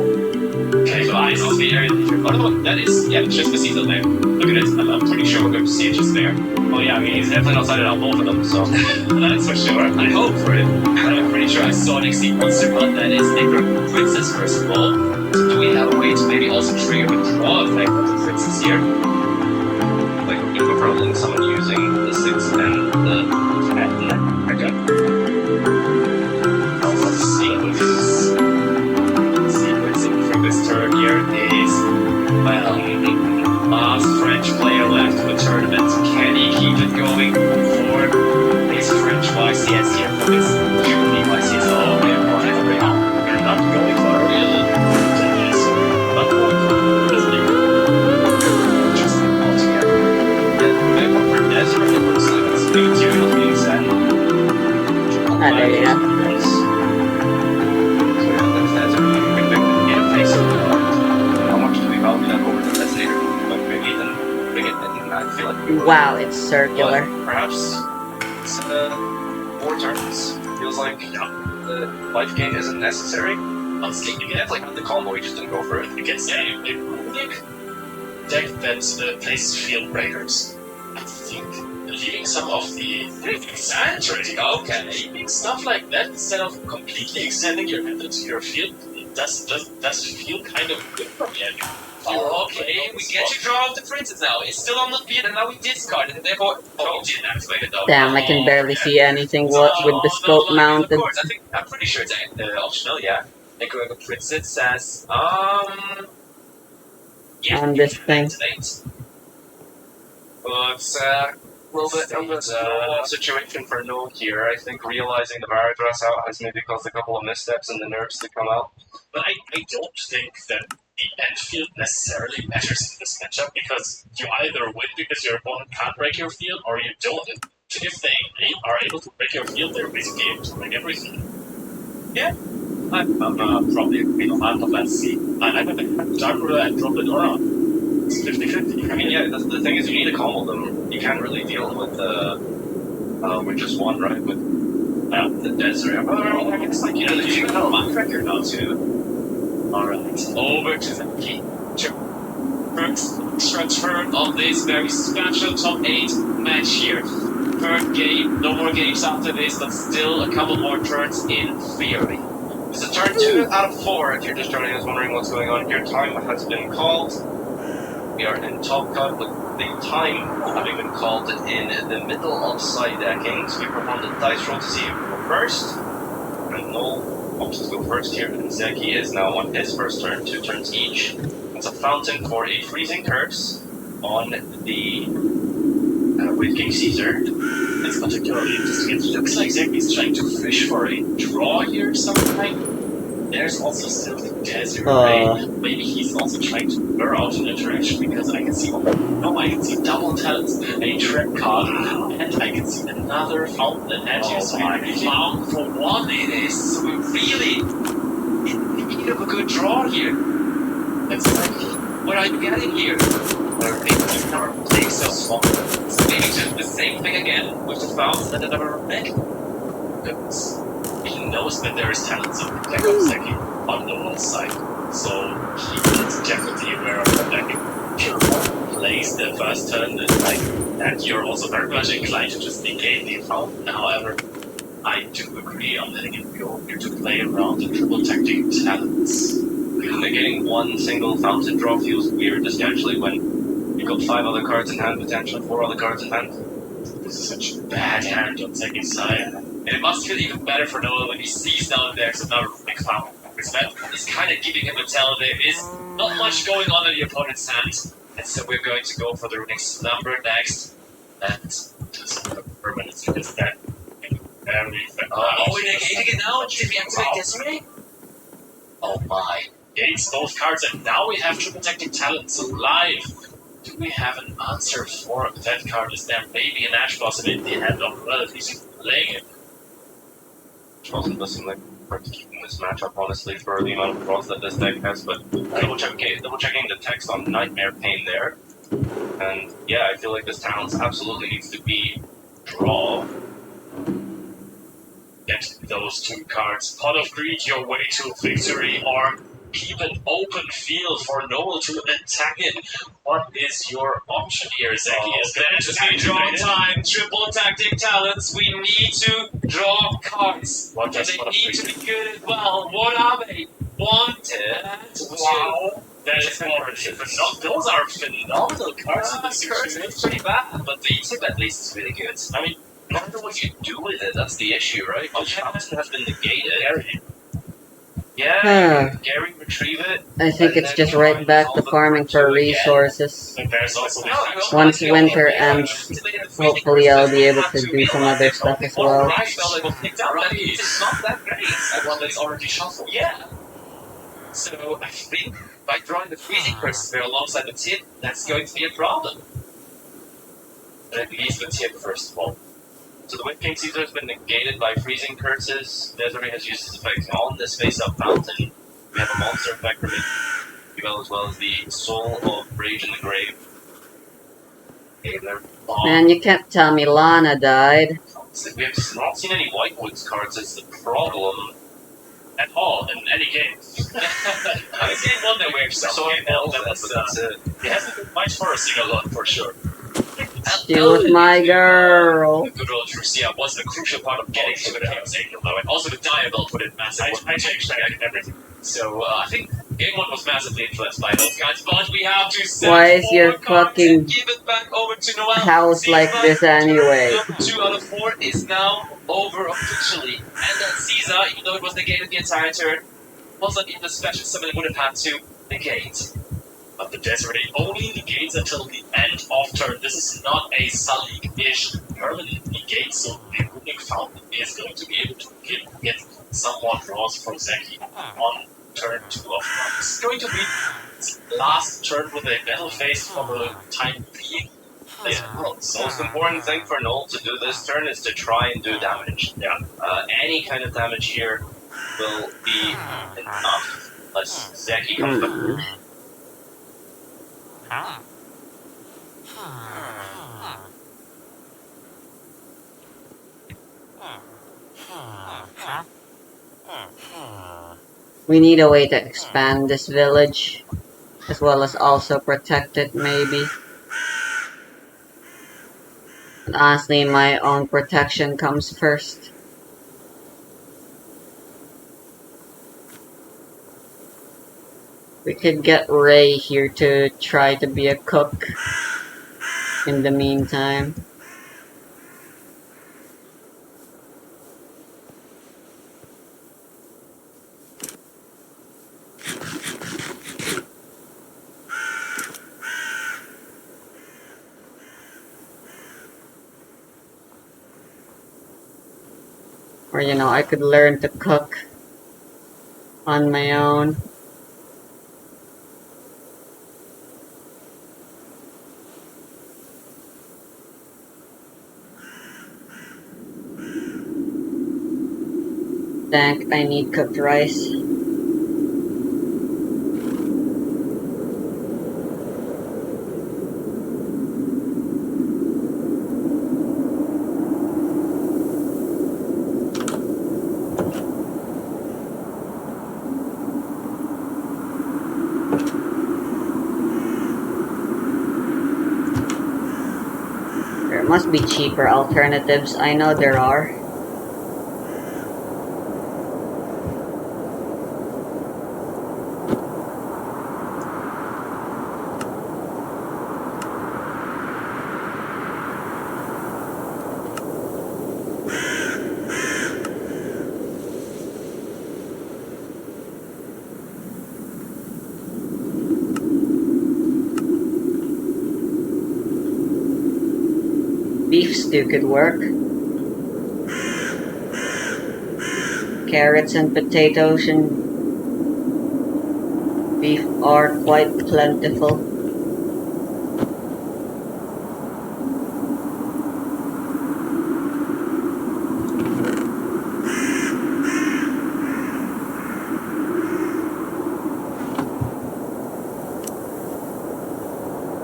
Okay, so I see the area. Oh no, that is, yeah, it's just the Caesar there. Look at it, I'm pretty sure we're going to see it just there. Oh yeah, I mean, he's definitely not sided out both of them, so. That's for sure. I hope for it. I'm pretty sure I saw an exceed monster, but that is Necro Princess first of all. Do we have a way to maybe also trigger the draw effect of the Princess here? Like, you could probably summon using the 6 and the 10. Okay. Now let's see what is sequencing from this turn here is, well, last French player left for the tournament. Can he keep it going for his French YCS here for this Germany YCS? Oh, we're not going for a real tennis. Not going for this league. Just altogether. Maybe for Desert, it looks like it's the material being sent. There you go. How much do we value that over the Designator? Like, maybe then bring it in, I feel like we would. Wow, it's circular. But perhaps it's 4 turns. Feels like the life gain isn't necessary. Honestly, you Yeah, it's like the combo, we just didn't go for it. can say a runic deck that plays field breakers. I think leaving some of the leaving stuff like that instead of completely extending your hand into your field, it does feel kind of good for me. Oh, okay, we get you draw off the Princess now. It's still on the field, and now we discard it, and therefore. Oh, we didn't activate it though. Damn, I can barely see anything with the scope Of mounted course, I'm pretty sure it's optional, yeah. Necro Princess says, yeah, on this thing. activate. But a little bit of a situation for no here. I think realizing the Baragras out has maybe caused a couple of missteps and the nerves to come out. But I don't think that the end field necessarily matters in this matchup because you either win because your opponent can't break your field or you don't. If they are able to break your field, they're basically able to break everything. I'm probably agreeing on that, but let's see. I'm a Dark Ruler and drop it around. It's 50-50. I mean, yeah, the thing is, you need to combo them. You can't really deal with just one, right? With the Desert. Oh, it's like, you know, you got a mind record now, too. Alright, over to the key. First turn of this very special top 8 match here. Third game, no more games after this, but still a couple more turns in theory. It's a turn 2 out of 4. If you're just joining us wondering what's going on here, time has been called. We are in top cut with the time having been called in the middle of side decking. So we performed a dice roll to see who will go first. And Noel opts to go first here, and Zeki is now on his first turn, 2 turns each. It's a fountain for a freezing curse on the Wave King Caesar. And it's particularly interesting. It looks like Zeki's trying to fish for a draw here sometime. There's also still the Desiree. Maybe he's also trying to lure out an interaction because I can see, I can see double talents, a trap card, and I can see another fountain ahead here. So we found for one it is. So we really in need of a good draw here. That's like, what are you getting here? Where they never play so small. So maybe just the same thing again with the fountain and another deck. Goodness. He knows that there is talents on the deck of Zeki on the one side, so he is definitely aware of the deck. Plays the first turn, and you're also very much inclined to just negate the fountain. However, I do agree on letting it go here to play around the triple tactic talents. Negating one single fountain draw feels weird, especially when you've got 5 other cards in hand, potentially 4 other cards in hand. This is such a bad hand on Zeki's side. And it must feel even better for Noah when he sees down there's another big fountain. Because that is kind of giving him a tell there is not much going on in the opponent's hand. And so we're going to go for the Runic Slumber next. And just for permanence because that very we're negating it now? Did we activate Desiree? Oh my. Gates both cards and now we have triple tactic talents alive. Do we have an answer for that card? Is there maybe an Ash Blossom in the hand of well, at least playing it? Blossom does seem like hard to keep in this matchup, honestly, for the amount of draws that this deck has, but double checking the text on Nightmare Pain there. And yeah, I feel like this talent absolutely needs to be draw. Get those 2 cards. Pot of Greed, your way to victory, or keep an open field for Noel to attack it. What is your option here, Zeki? Is there to be draw time? Triple tactic talents. We need to draw cards. And they need to be good as well. What are they? 1 and 2. Wow. That is more. Those are phenomenal cards. It's pretty bad, but the tip at least is really good. I mean, no matter what you do with it, that's the issue, right? The fountain has been negated. Yeah, Gary retrieve it. I think it's just right back to farming for resources. There's also Once winter ends, hopefully I'll be able to do some other stuff as well. It's not that great. That one that's already shuffled. Yeah. So I think by drawing the freezing Persevere alongside the tip, that's going to be a problem. But at least the tip first of all. So the Wind King Caesar has been negated by freezing curses. Desiree has used his effects on this face-up fountain. We have a monster effect from it, as well as the Soul of Rage in the Grave. Man, you can't tell me Lana died. We have not seen any Whitewoods cards as the problem at all in any game. I've seen one that we're so that's it. It hasn't been much for a single lot for sure. Deal with my girl. The good old Trucia was the crucial part of getting to the Chaos Angel, though, and also the Diabell put in massive. I changed that and everything. So I think game 1 was massively influenced by those guys, but we have to send why is your fucking give it back over to Noel. house like this anyway? 2 out of 4 is now over officially, and that Caesar, even though it was negated the entire turn, wasn't even the special summon it would have had to negate. But the Desiree only negates until the end of turn. This is not a Salik-ish permanent negate, so the Runic Fountain is going to be able to get somewhat draws from Zeki on turn 2 of 1. This is going to be its last turn with a battle phase for the time being. So the most important thing for Noel to do this turn is to try and do damage. Yeah. Any kind of damage here will be enough. Unless Zeki comes back. We need a way to expand this village, as well as also protect it, maybe. But honestly, my own protection comes first. We could get Ray here to try to be a cook in the meantime. Or, you know, I could learn to cook on my own. Thank, I need cooked rice. There must be cheaper alternatives. I know there are. Beef stew could work. Carrots and potatoes and beef are quite plentiful.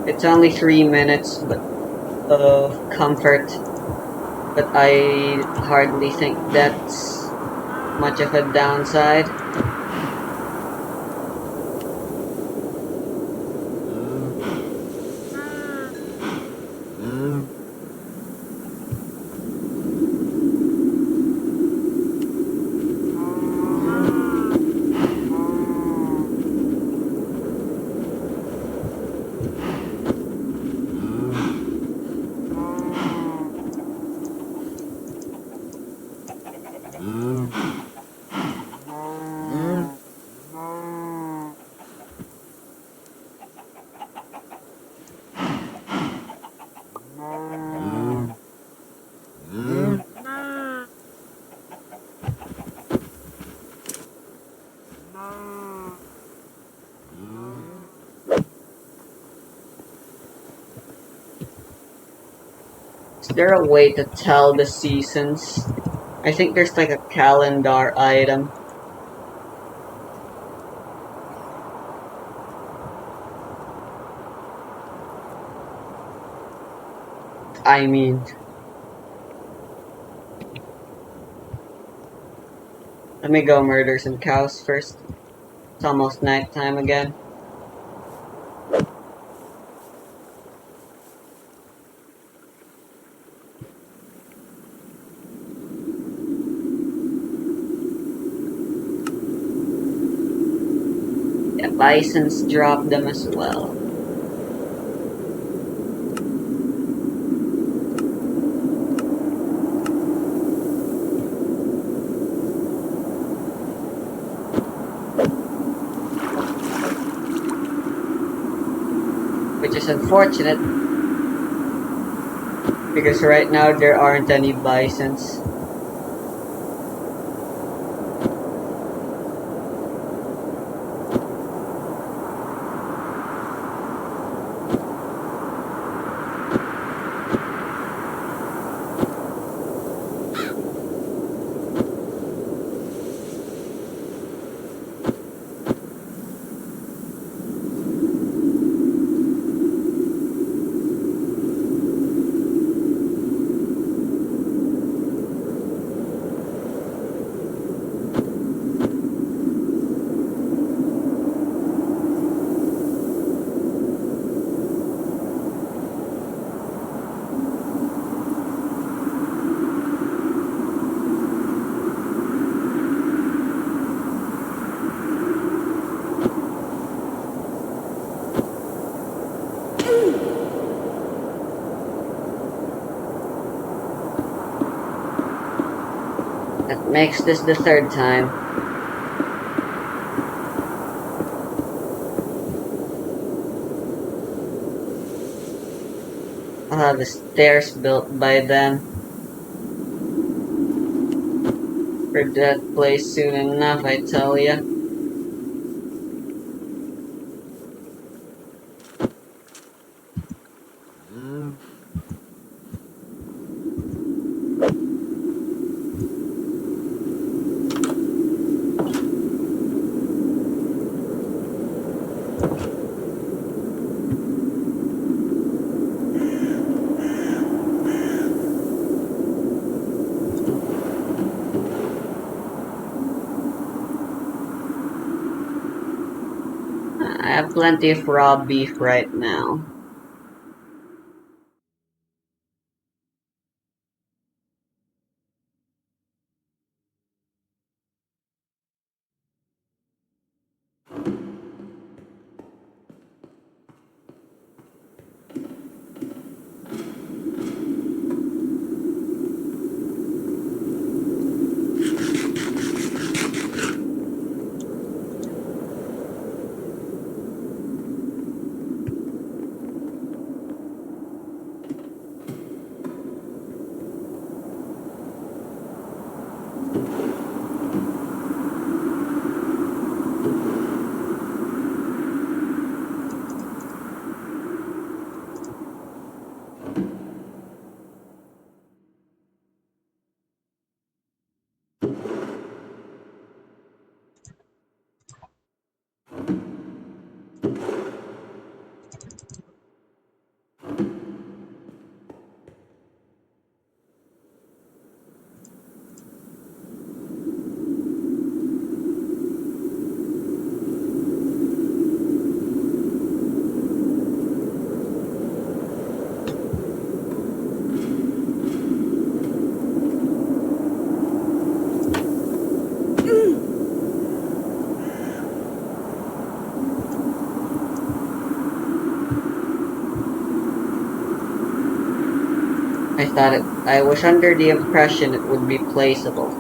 It's only 3 minutes of comfort, but I hardly think that's much of a downside. Is there a way to tell the seasons? I think there's like a calendar item. I mean, let me go murder some cows first. It's almost nighttime again. Yeah, bisons drop them as well. Which is unfortunate, because right now there aren't any bisons. That makes this the third time. I'll have the stairs built by then. for that place soon enough, I tell ya. I have plenty of raw beef right now. I was under the impression it would be placeable.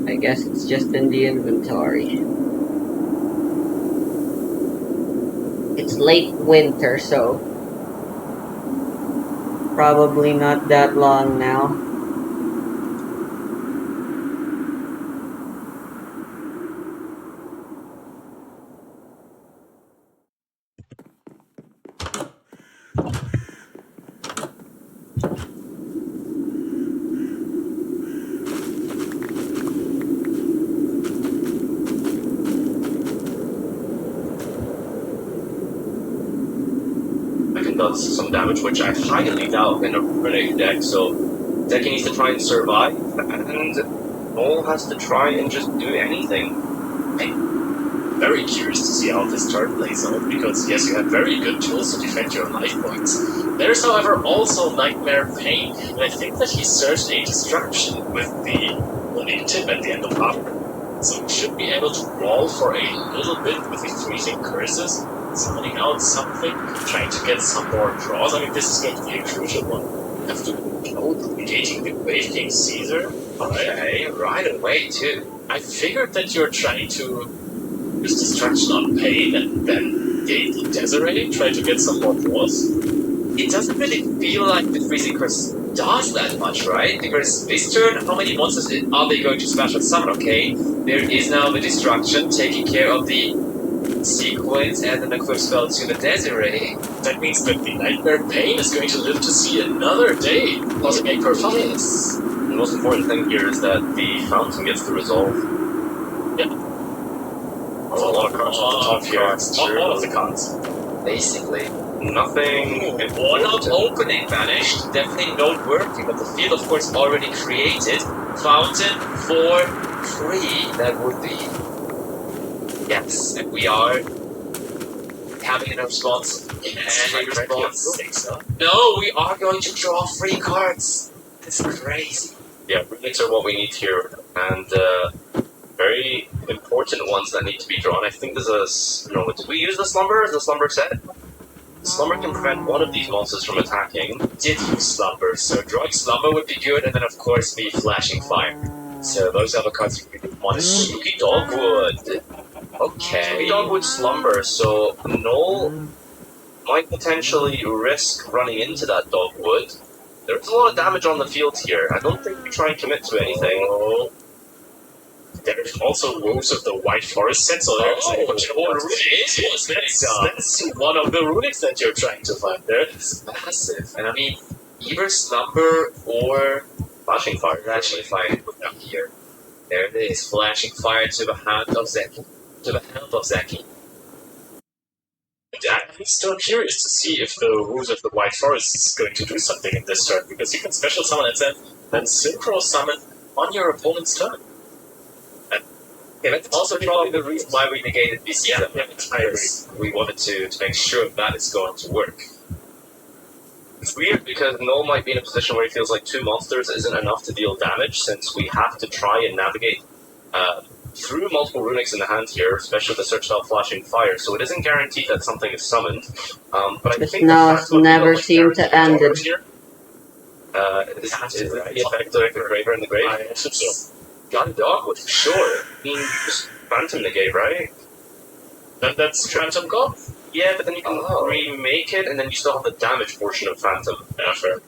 I guess it's just in the inventory. It's late winter, so probably not that long now. Does some damage, which I highly doubt in a Renegade deck, so Deki needs to try and survive, and Noel has to try and just do anything. I'm very curious to see how this turn plays out, because yes, you have very good tools to defend your life points. There's, however, also Nightmare Pain, and I think that he searched a Destruction with the Unique Tip at the end of half. So he should be able to roll for a little bit with the Freezing Curses, summoning out something, trying to get some more draws. I mean, this is going to be a crucial one. Have to go negating the Wave King Caesar. Okay, right away too. I figured that you're trying to use Destruction on Pain and then gate the Desiree, try to get some more draws. It doesn't really feel like the Freezing Curse does that much, right? Because this turn, how many monsters are they going to special summon? Okay, there is now the Destruction taking care of the sequence and an equip spell to the Desiree. That means that the Nightmare Pain is going to live to see another day. Doesn't make her fun. Yes. The most important thing here is that the Fountain gets the resolve. Yeah. There's a lot of cards on the top here. All of the cards. Basically. Nothing. One-up opening vanished. Definitely noteworthy, but the field, of course, already created. Fountain for free. That would be. Yes, and we are having a response. Yes, and a response. So. No, we are going to draw free cards. That's crazy. Yeah, relics are what we need here, and very important ones that need to be drawn. I think there's a. No, did we use the Slumber? Is the Slumber set? Slumber can prevent one of these monsters from attacking. Did use Slumber, so drawing Slumber would be good, and then of course me Flashing Fire. So those are the cards you really want to shoot. Spooky Dogwood. Okay. Dogwood Slumber, so Null might potentially risk running into that Dogwood. There's a lot of damage on the field here. I don't think we try and commit to anything. Oh. There's also Wolves of the White Forest set, so there's a whole runic. That's one of the runics that you're trying to find there. It's massive, and I mean, either Slumber or Flashing Fire. Flashing Fire would be here. There it is, Flashing Fire to the hand of Zeki. To the hand of Zeki. I'm still curious to see if the Wolves of the White Forest is going to do something in this turn, because you can special summon it and then synchro summon on your opponent's turn. Yeah, that's also probably the reason why we negated this season. Yeah, I agree. We wanted to make sure that is going to work. It's weird because Null might be in a position where he feels like 2 monsters isn't enough to deal damage, since we have to try and navigate through multiple runics in the hand here, especially the search spell Flashing Fire, so it isn't guaranteed that something is summoned. But I This think Null's never seemed to end it. Is the effect of the Graver in the Grave? I assume so. Got a Dogwood for sure. I mean, just Phantom Negate, right? Then that's Phantom Gone? Yeah, but then you can remake it, and then you still have the damage portion of Phantom. Yeah, fair.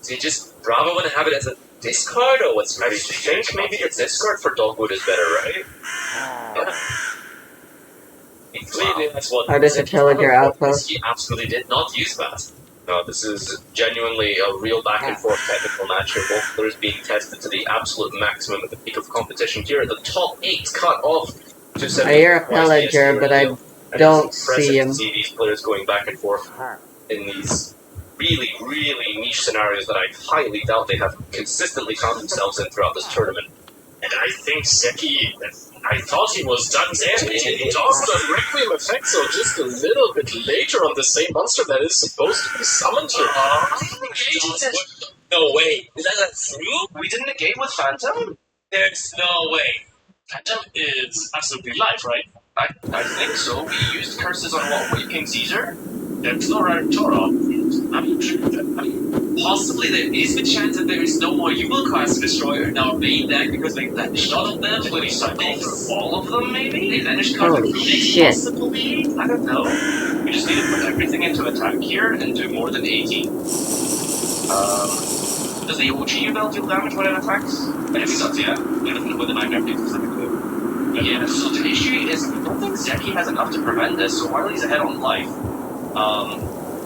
So you just rather want to have it as a discard, or what's I think maybe the discard for Dogwood is better, right? Yeah. Clearly, that's what. Oh, this is Pillager Outpost. He absolutely did not use that. No, this is genuinely a real back and forth technical match here. Both players being tested to the absolute maximum at the peak of competition here. The top 8 cut off to 7. I hear a Pillager, but I don't see him. To see these players going back and forth in these really, really niche scenarios that I highly doubt they have consistently found themselves in throughout this tournament. And I think Zeki, I thought he was done there. He does the Requiem effect, so just a little bit later on the same monster that is supposed to be summoned here. No way. Is that true? We didn't negate with Phantom? There's no way. Phantom is absolutely live, right? I think so. We used curses on what? Waking Caesar? There's no right Torah. I mean, possibly there is the chance that there is no more Yule-class Destroyer in our main deck because they vanished all of them. Did we cycle through all of them, maybe? They vanished cards Holy like shit. possibly? I don't know. We just need to put everything into attack here and do more than 80. Does the OG bell deal damage when it attacks? I guess it does, yeah. With the Nightmare Pit, it's like a clue. Yeah, so the issue is I don't think Zeki has enough to prevent this, so while he's ahead on life,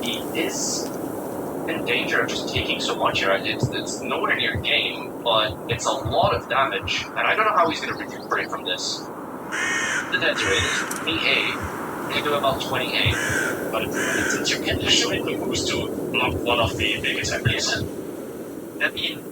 he is in danger of just taking so much here. It's nowhere near game, but it's a lot of damage, and I don't know how he's going to recuperate from this. The death rate is 20A. They do about 20A. But you can shoot the boost to block one of the big attackers. I mean,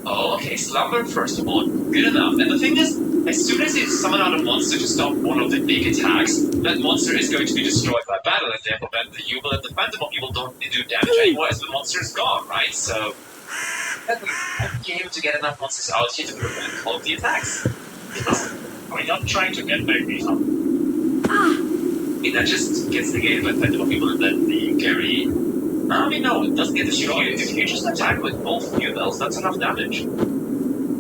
okay, Slumber first of all, good enough. And the thing is, as soon as you summon out a monster to stop one of the big attacks, that monster is going to be destroyed by battle, and therefore then the Yubel and the Phantom People don't do damage anymore as the monster is gone, right? So, that we have been able to get enough monsters out here to prevent all of the attacks. Are you not trying to get back these up? I mean, that just gets negated by Phantom People and then the carry. I mean, no, it doesn't get destroyed. If you just attack with both Yubels, that's enough damage.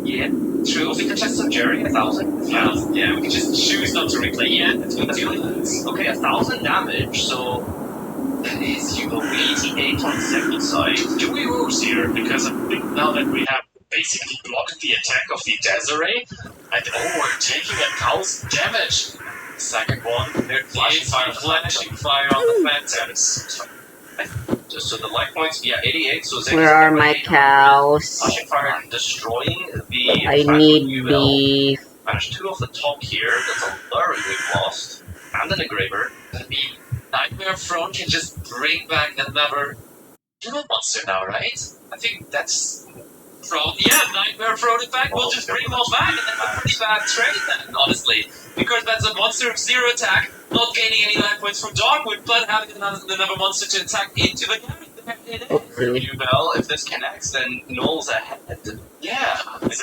Yeah. True, we can test on Jerry, 1,000. Yeah, we can just choose not to replay yet. Okay, 1,000 damage, so that is you go 88 on the second side. Do we lose here? Because I think now that we have basically blocked the attack of the Desiree, and we're taking 1,000 damage. Second one, they're flashing fire on the Phantoms. So the life points, yeah, 88. So Zeki's Where are my cows? Flashing fire destroying the. I need beef. Managed 2 off the top here. That's a very we've lost. And then a Graver. I mean, Nightmare Throne can just bring back another Yule monster now, right? I think that's. Nightmare Throne, in fact, will just bring them all back, and that's a pretty bad trade then, honestly. Because that's a monster of 0 attack, not gaining any life points from Dogwood, but having another monster to attack into the carry. Okay. Well, if this connects, then Null's ahead. Yeah. It's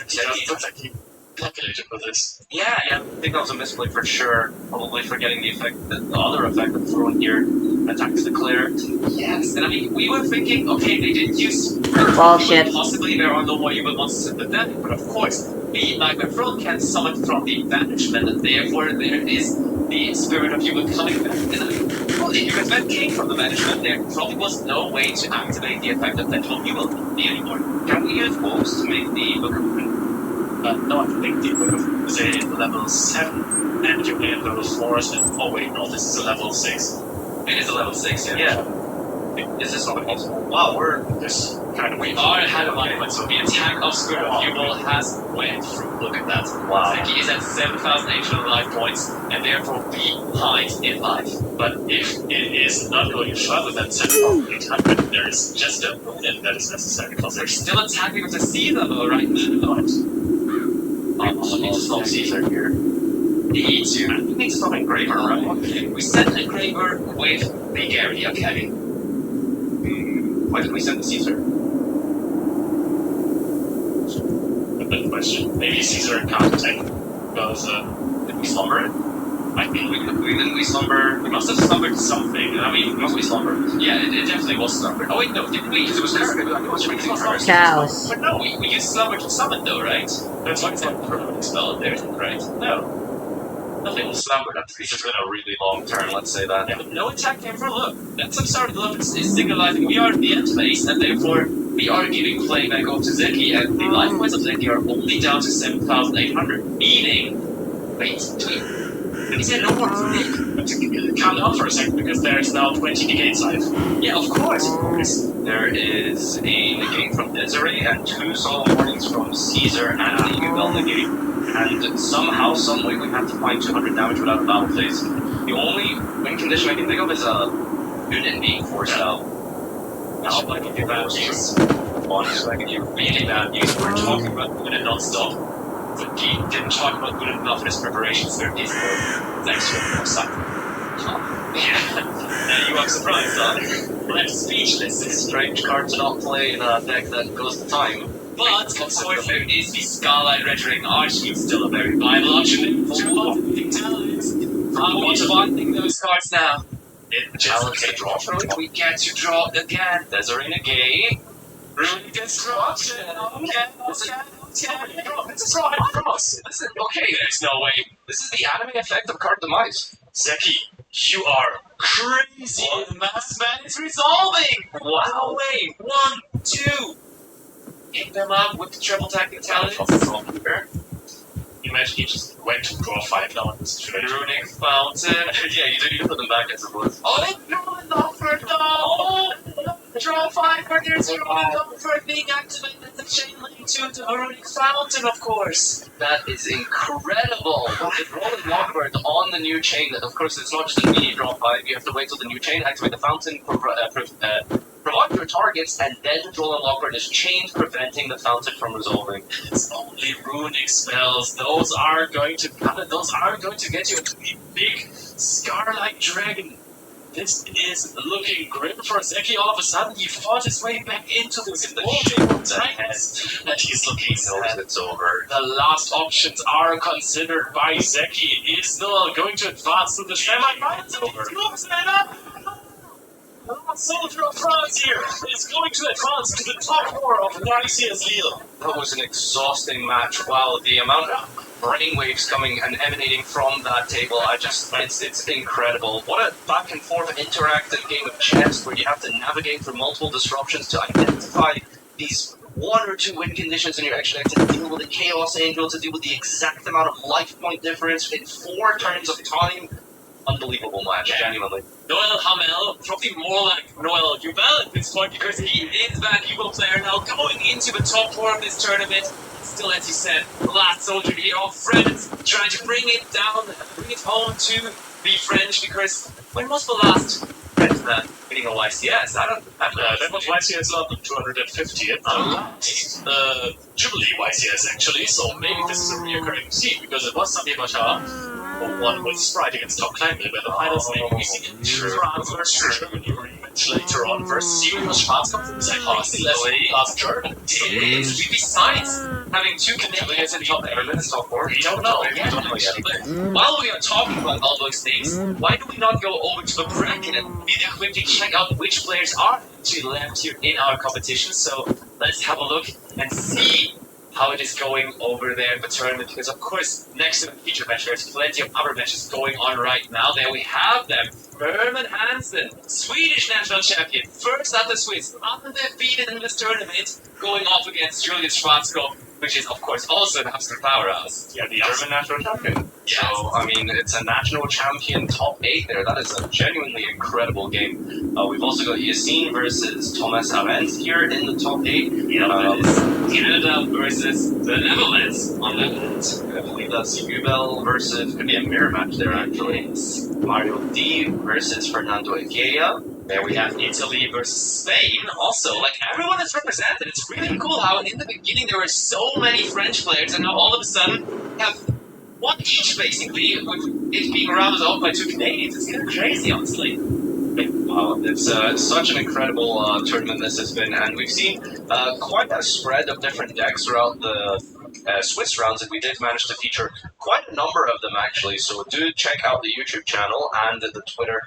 calculated for this. Yeah, I think that was a misplay for sure. Probably forgetting the other effect of throwing here. Attack declared. Yes, and I mean, we were thinking, okay, they did use Bullshit. possibly there are no more human monsters in the deck, but of course, the Nightmare Throne can summon from the banishment, and therefore there is the spirit of human coming back. And I mean, well, if human event came from the banishment, there probably was no way to activate the effect of Potential Human anymore. Can we use wolves to make the Book of Ruin? No, I think the Book of Ruin is a level 7, and you need level 4, and oh wait, no, this is a level 6. It is a level 6, yeah. Yeah. Is this not possible? Wow, we're This kind of We are ahead of line, so the attack of Spirit of Evil has went through. Look at that. Wow. Zeki is at 7,800 life points, and therefore behind in life. But if it is not going further than 7,800, there is just a runen that is necessary for They're this. still attacking with the sea level right now. we need to stop Caesar here. Need to. We need to stop Engraver, right? Okay, we sent an engraver with the Gary, okay. Why did we send the Caesar? A good question. Maybe Caesar can't tank, because, Did we slumber it? I mean, We slumber. We must have slumbered something. I mean, Must we slumber? yeah, it definitely was slumbered. Oh wait, no, didn't we? Because it was Karag. It was really Karag. Cows. But no, we used slumber to summon though, right? that's like It's like a permanent spell there, right? No. Nothing was slumbered. It's been a really long turn, let's say that. Yeah, but no attack came for look. That's I'm sorry, the love is signalizing we are in the end phase, and therefore we are giving play back over to Zeki, and the life points of Zeki are only down to 7,800. Meaning, wait, is there no more Nick? calm down for a second, because there is now 20 negates life. Yeah, of course. There is a negate from Desiree and 2 solo warnings from Caesar and the Ubel negate. And somehow, someway, we have to find 200 damage without a battle phase. The only win condition I can think of is a unit being forced out. Now, like if you're bad news, honestly, like if you're really bad news, we're talking about Unit non-stop. But he didn't talk about Unit enough in his preparations. There is no extra for something. Yeah, you are surprised, huh? Left speechless. It's a strange card to not play in a deck that goes to time. But, so if there is the Scarlet Rhetoric Archfiend still a very viable option for big talents. How are we finding those cards now? It just Talents to draw from it. We get to draw again. Desiree negate. Runic Destruction. Okay. This is right across. Listen, okay, There's no way. this is the anime effect of card demise. Zeki, you are Crazy. The mass man is resolving. Wow. No way. 1, 2. Hit them up with the triple tactic talents. Imagine he just went to draw 5 now in this situation. Runic Fountain. Yeah, you didn't even put them back, I suppose. Oh, they draw an offer. No. Draw 5 for their zero offer being activated. The chain link to the Runic Fountain, of course. That is incredible. If rolling Lockbird on the new chain, of course, it's not just an immediate draw 5. You have to wait till the new chain, activate the fountain, provide your targets, and then roll and Lockbird is chained, preventing the fountain from resolving. It's only runic spells. Those are going to get you into the big Scarlet Dragon. This is looking grim for Zeki. All of a sudden, he fought his way back into this tightness, and he's looking sad. It's over. The last options are considered by Zeki. He is still going to advance to the semi-finals. The last soldier of France here is going to advance to the top 4 of YCS Lille. That was an exhausting match. Wow, the amount of brainwaves coming and emanating from that table, it's incredible. What a back and forth interactive game of chess where you have to navigate through multiple disruptions to identify these 1 or 2 win conditions in your extra deck, to deal with the Chaos Angel, to deal with the exact amount of life point difference in 4 turns of time. Unbelievable match, genuinely. Noel Hamel, probably more like Noel Jubel at this point, because he is that Hugo player now going into the top 4 of this tournament. Still, as you said, the last soldier here of France, trying to bring it down, bring it home to the French, because when was the last French man winning a YCS? I don't know. That was YCS London 250th. Last Jubilee YCS, actually, so maybe this is a reoccurring scene, because it was Samir Bashar, or one with Sprite against Top Climate, where the finals maybe we see in France versus Germany or even later on versus Serial Schwarzkopf who's a costly last German. It's really besides having two Canadians in top 8 minutes top 4. We don't know. Yeah, don't know yet. But while we are talking about all those things, why do we not go over to the bracket and really quickly check out which players are actually left here in our competition? So let's have a look and see how it is going over there in the tournament, because of course next to the feature match there's plenty of other matches going on right now. There we have them. Herman Hansen, Swedish national champion, first out the Swiss, undefeated in this tournament, going off against Julius Schwarzkopf, which is of course also an absolute powerhouse. Yeah, the German national champion. Yes. So, I mean, it's a national champion top 8 there. That is a genuinely incredible game. We've also got Yassine versus Thomas Arendt here in the top 8. That is Canada versus the Netherlands on that end. I believe that's Ubel versus, could be a mirror match there actually. Mario D versus Fernando Egea. There we have Italy versus Spain. Also, like, everyone is represented. It's really cool how in the beginning there were so many French players, and now all of a sudden have one each, basically, with it being rounded off by two Canadians. It's kind of crazy, honestly. Wow, it's such an incredible tournament this has been, and we've seen quite a spread of different decks throughout the Swiss rounds, and we did manage to feature quite a number of them actually, so do check out the YouTube channel and the Twitter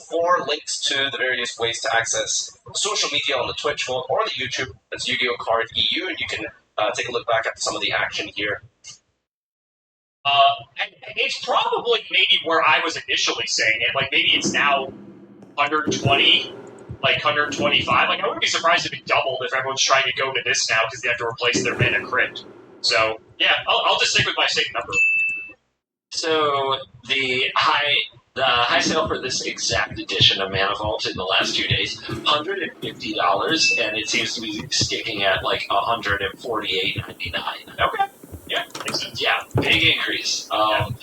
for links to the various ways to access social media on the Twitch or the YouTube. That's Yu-Gi-Oh! Card EU, and you can take a look back at some of the action here. And it's probably maybe where I was initially saying it. Like, maybe it's now 120, like 125. Like, I wouldn't be surprised if it doubled if everyone's trying to go to this now because they have to replace their mana crypt. So, yeah, I'll just stick with my same number. So, the high sale for this exact edition of Mana Vault in the last 2 days, $150, and it seems to be sticking at like $148.99. Okay. Yeah, makes sense. Yeah, big increase. And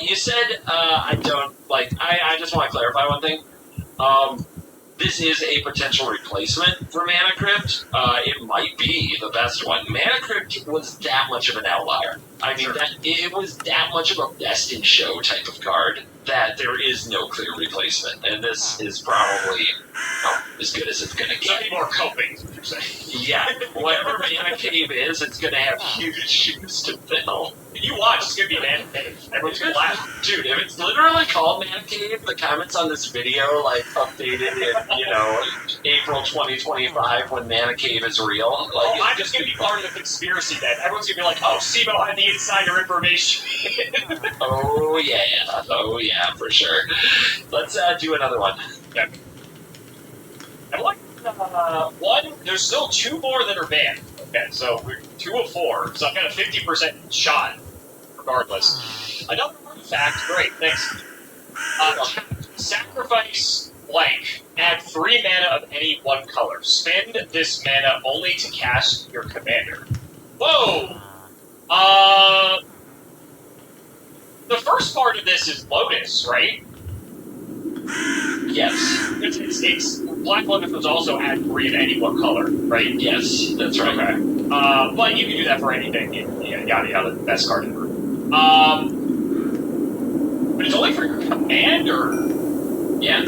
you said I don't like. I just want to clarify one thing. This is a potential replacement for Mana Crypt. It might be the best one. Mana Crypt was that much of an outlier. I mean, it was that much of a best in show type of card that there is no clear replacement, and this is probably as good as it's going to get. Any more coping, would you say? Yeah, whatever Mana Cave is, it's going to have huge shoes to fill. You watch, it's going to be Mana Cave. Everyone's going to laugh. Dude, if it's literally called Mana Cave, the comments on this video, like, updated in, April 2025 when Mana Cave is real. Like, I'm just going to be part of the conspiracy then. Everyone's going to be like, oh, SIBO had the insider information. Oh, yeah, for sure. Let's do another one. Okay. I like one. There's still two more that are banned. Okay, so we're 2 of 4, so I've got a 50% shot, regardless. Another fact, great, thanks. Sacrifice blank. Add 3 mana of any one color. Spend this mana only to cast your commander. Whoa! The first part of this is Lotus, right? Yes. It's Black Lotus was also add 3 of any one color, right? Yes, that's right. Okay. But you can do that for anything. Yada yada, the best card ever. But it's only for your commander. Yeah.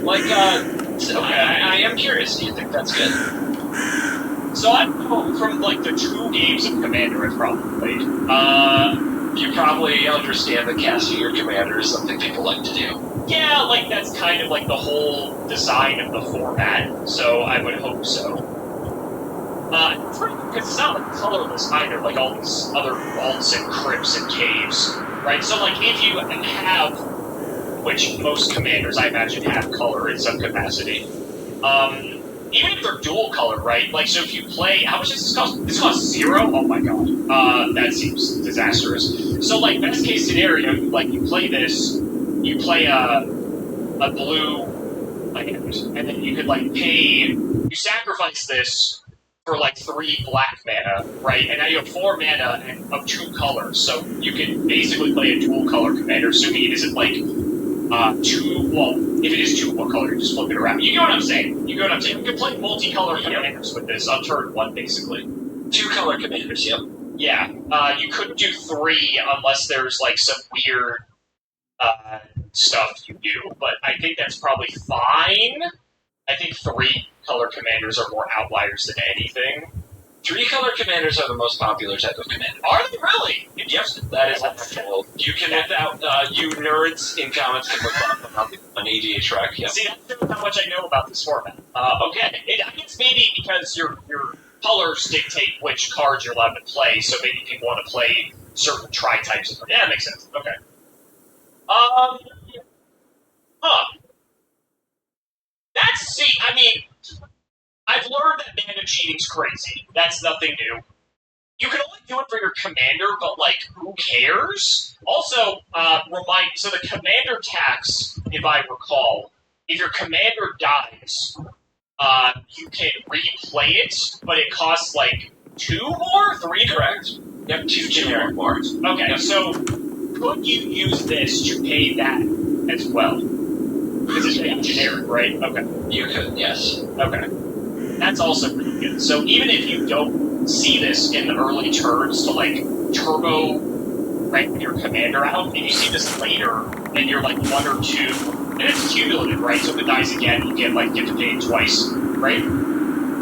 Like, okay, I am curious. Do you think that's good? So I know from like the 2 games of Commander I've probably played. You probably understand that casting your commander is something people like to do. Yeah, like that's kind of like the whole design of the format, so I would hope so. Because it's not like colorless either, like all these other vaults and crypts and caves, right? So like if you have, which most commanders I imagine have color in some capacity, even if they're dual color, right? Like, so if you play, how much does this cost? This costs 0? Oh my god. That seems disastrous. So, like, best case scenario, like, you play this, you play a blue land, and then you could, like, you sacrifice this for, like, 3 black mana, right? And now you have 4 mana of 2 colors, so you can basically play a dual color commander, assuming it isn't, like, if it is 2 color, you just flip it around. You know what I'm saying? You can play multicolored commanders with this on turn 1, basically. 2 color commanders, yep. Yeah. You couldn't do 3 unless there's, like, some weird, stuff you do, but I think that's probably fine. I think 3 color commanders are more outliers than anything. 3 color commanders are the most popular type of commander. Are they really? Yep, that is actual. You can, without, you nerds in comments can look up an ADH rec, yep. See, that shows how much I know about this format. Okay, I guess maybe because your colors dictate which cards you're allowed to play, so maybe people want to play certain tri-types of. Yeah, that makes sense. Okay. See, I mean, I've learned that mana cheating's crazy. That's nothing new. You can only do it for your commander, but, like, who cares? Also, so the commander tax, if I recall, if your commander dies, you can replay it, but it costs, like, 2 more? 3? Correct. Yep, 2 generic boards. Okay, yep. So could you use this to pay that as well? Because it's generic, right? Okay. You could, yes. Okay. That's also pretty good. So even if you don't see this in the early turns to, like, turbo rank your commander out, and you see this later, and you're, like, 1 or 2, and it's cumulative, right? So if it dies again, you get to pay it twice, right?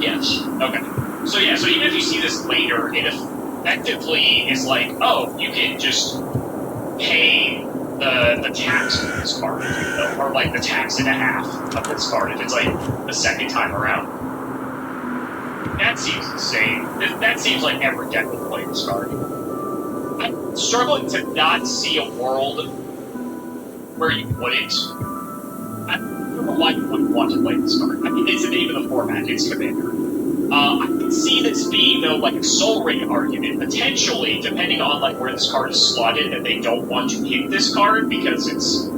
Yes. Okay. So yeah, so even if you see this later, it effectively is like, oh, you can just pay the tax of this card, or like the tax and a half of this card if it's like the second time around. That seems insane. That seems like every deck would play this card. I'm struggling to not see a world where you wouldn't. I don't know why you wouldn't want to play this card. I mean, it's the name of the format, it's Commander. I can see this being, though, like a Soul Ring argument, potentially, depending on like where this card is slotted, and they don't want to hit this card because it's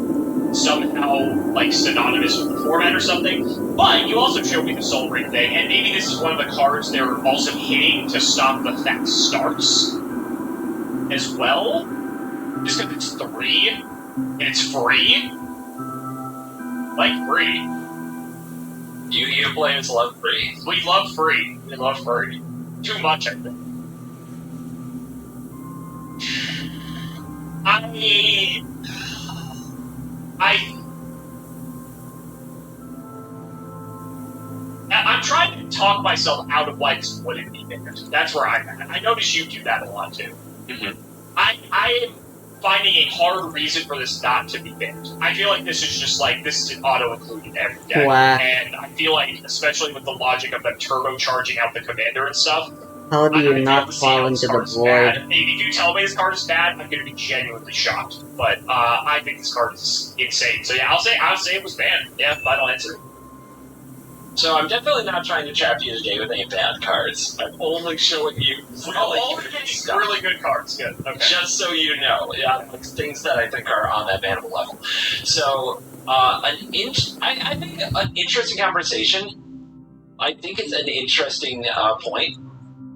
somehow like synonymous with the format or something. But you also showed me the Soul Ring thing, and maybe this is one of the cards they're also hitting to stop the fast starts as well, just because it's 3 and it's free. Like free. You players love free. We love free. We love free. Too much, I think. I'm trying to talk myself out of why this wouldn't be banned. That's where I'm at. I notice you do that a lot, too. Mm-hmm. I am finding a hard reason for this not to be banned. I feel like this is just like, this is auto-included every deck. Wow. And I feel like, especially with the logic of them turbocharging out the commander and stuff, How do you not fall into the void? If you do tell me this card is bad, I'm going to be genuinely shocked. But I think this card is insane. So yeah, I'll say it was banned. Yeah, final answer. So I'm definitely not trying to trap you today with any bad cards. I'm only showing you really good cards. Good. Okay. Just so you know, yeah, like things that I think are on that bannable level. So I think an interesting conversation. I think it's an interesting point.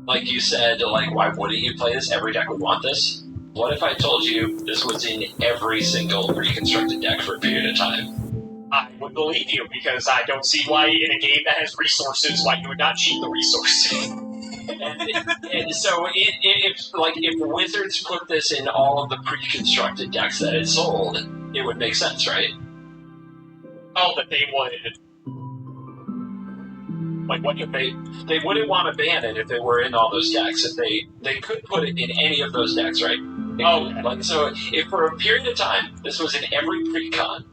Like you said, like why wouldn't you play this? Every deck would want this. What if I told you this was in every single reconstructed deck for a period of time? I would believe you, because I don't see why in a game that has resources, why you would not cheat the resources. and so if Wizards put this in all of the pre-constructed decks that it sold, it would make sense, right? Oh, that they would. Like, what if they wouldn't want to ban it if it were in all those decks. If they could put it in any of those decks, right? Oh, like so if for a period of time this was in every pre-con,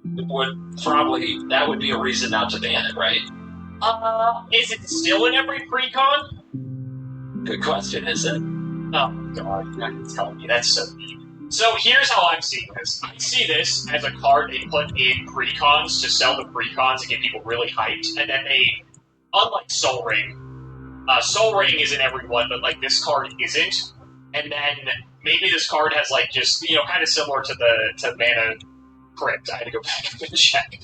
that would be a reason not to ban it, right? Is it still in every pre-con? Good question, is it? Oh, God, you're not going to tell me. That's so deep. So here's how I'm seeing this. I see this as a card they put in pre-cons to sell the pre-cons and get people really hyped, and then they, unlike Soul Ring, Soul Ring is in every one, but, like, this card isn't, and then maybe this card has, like, just, kind of similar to Mana Crypt. I had to go back and check.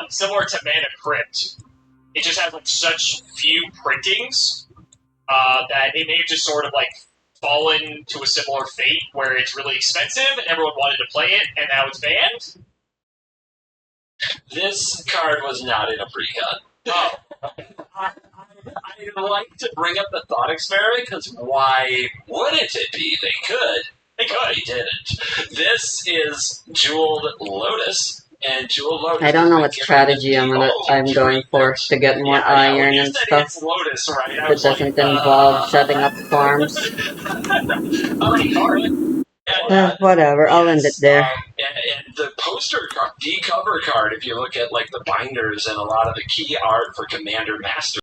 Similar to Mana Crypt, it just has like such few printings that it may have just sort of like fallen to a similar fate where it's really expensive and everyone wanted to play it, and now it's banned. This card was not in a pre-con. Oh. I like to bring up the thought experiment because why wouldn't it be? They could. Thank God he didn't. This is Jeweled Lotus. And Jeweled Lotus. I don't know what strategy I'm going for to get more iron and stuff. It's Lotus, right? If it doesn't involve setting up farms. Whatever, I'll end it there. And the poster card, the cover card, if you look at like the binders and a lot of the key art for Commander Master.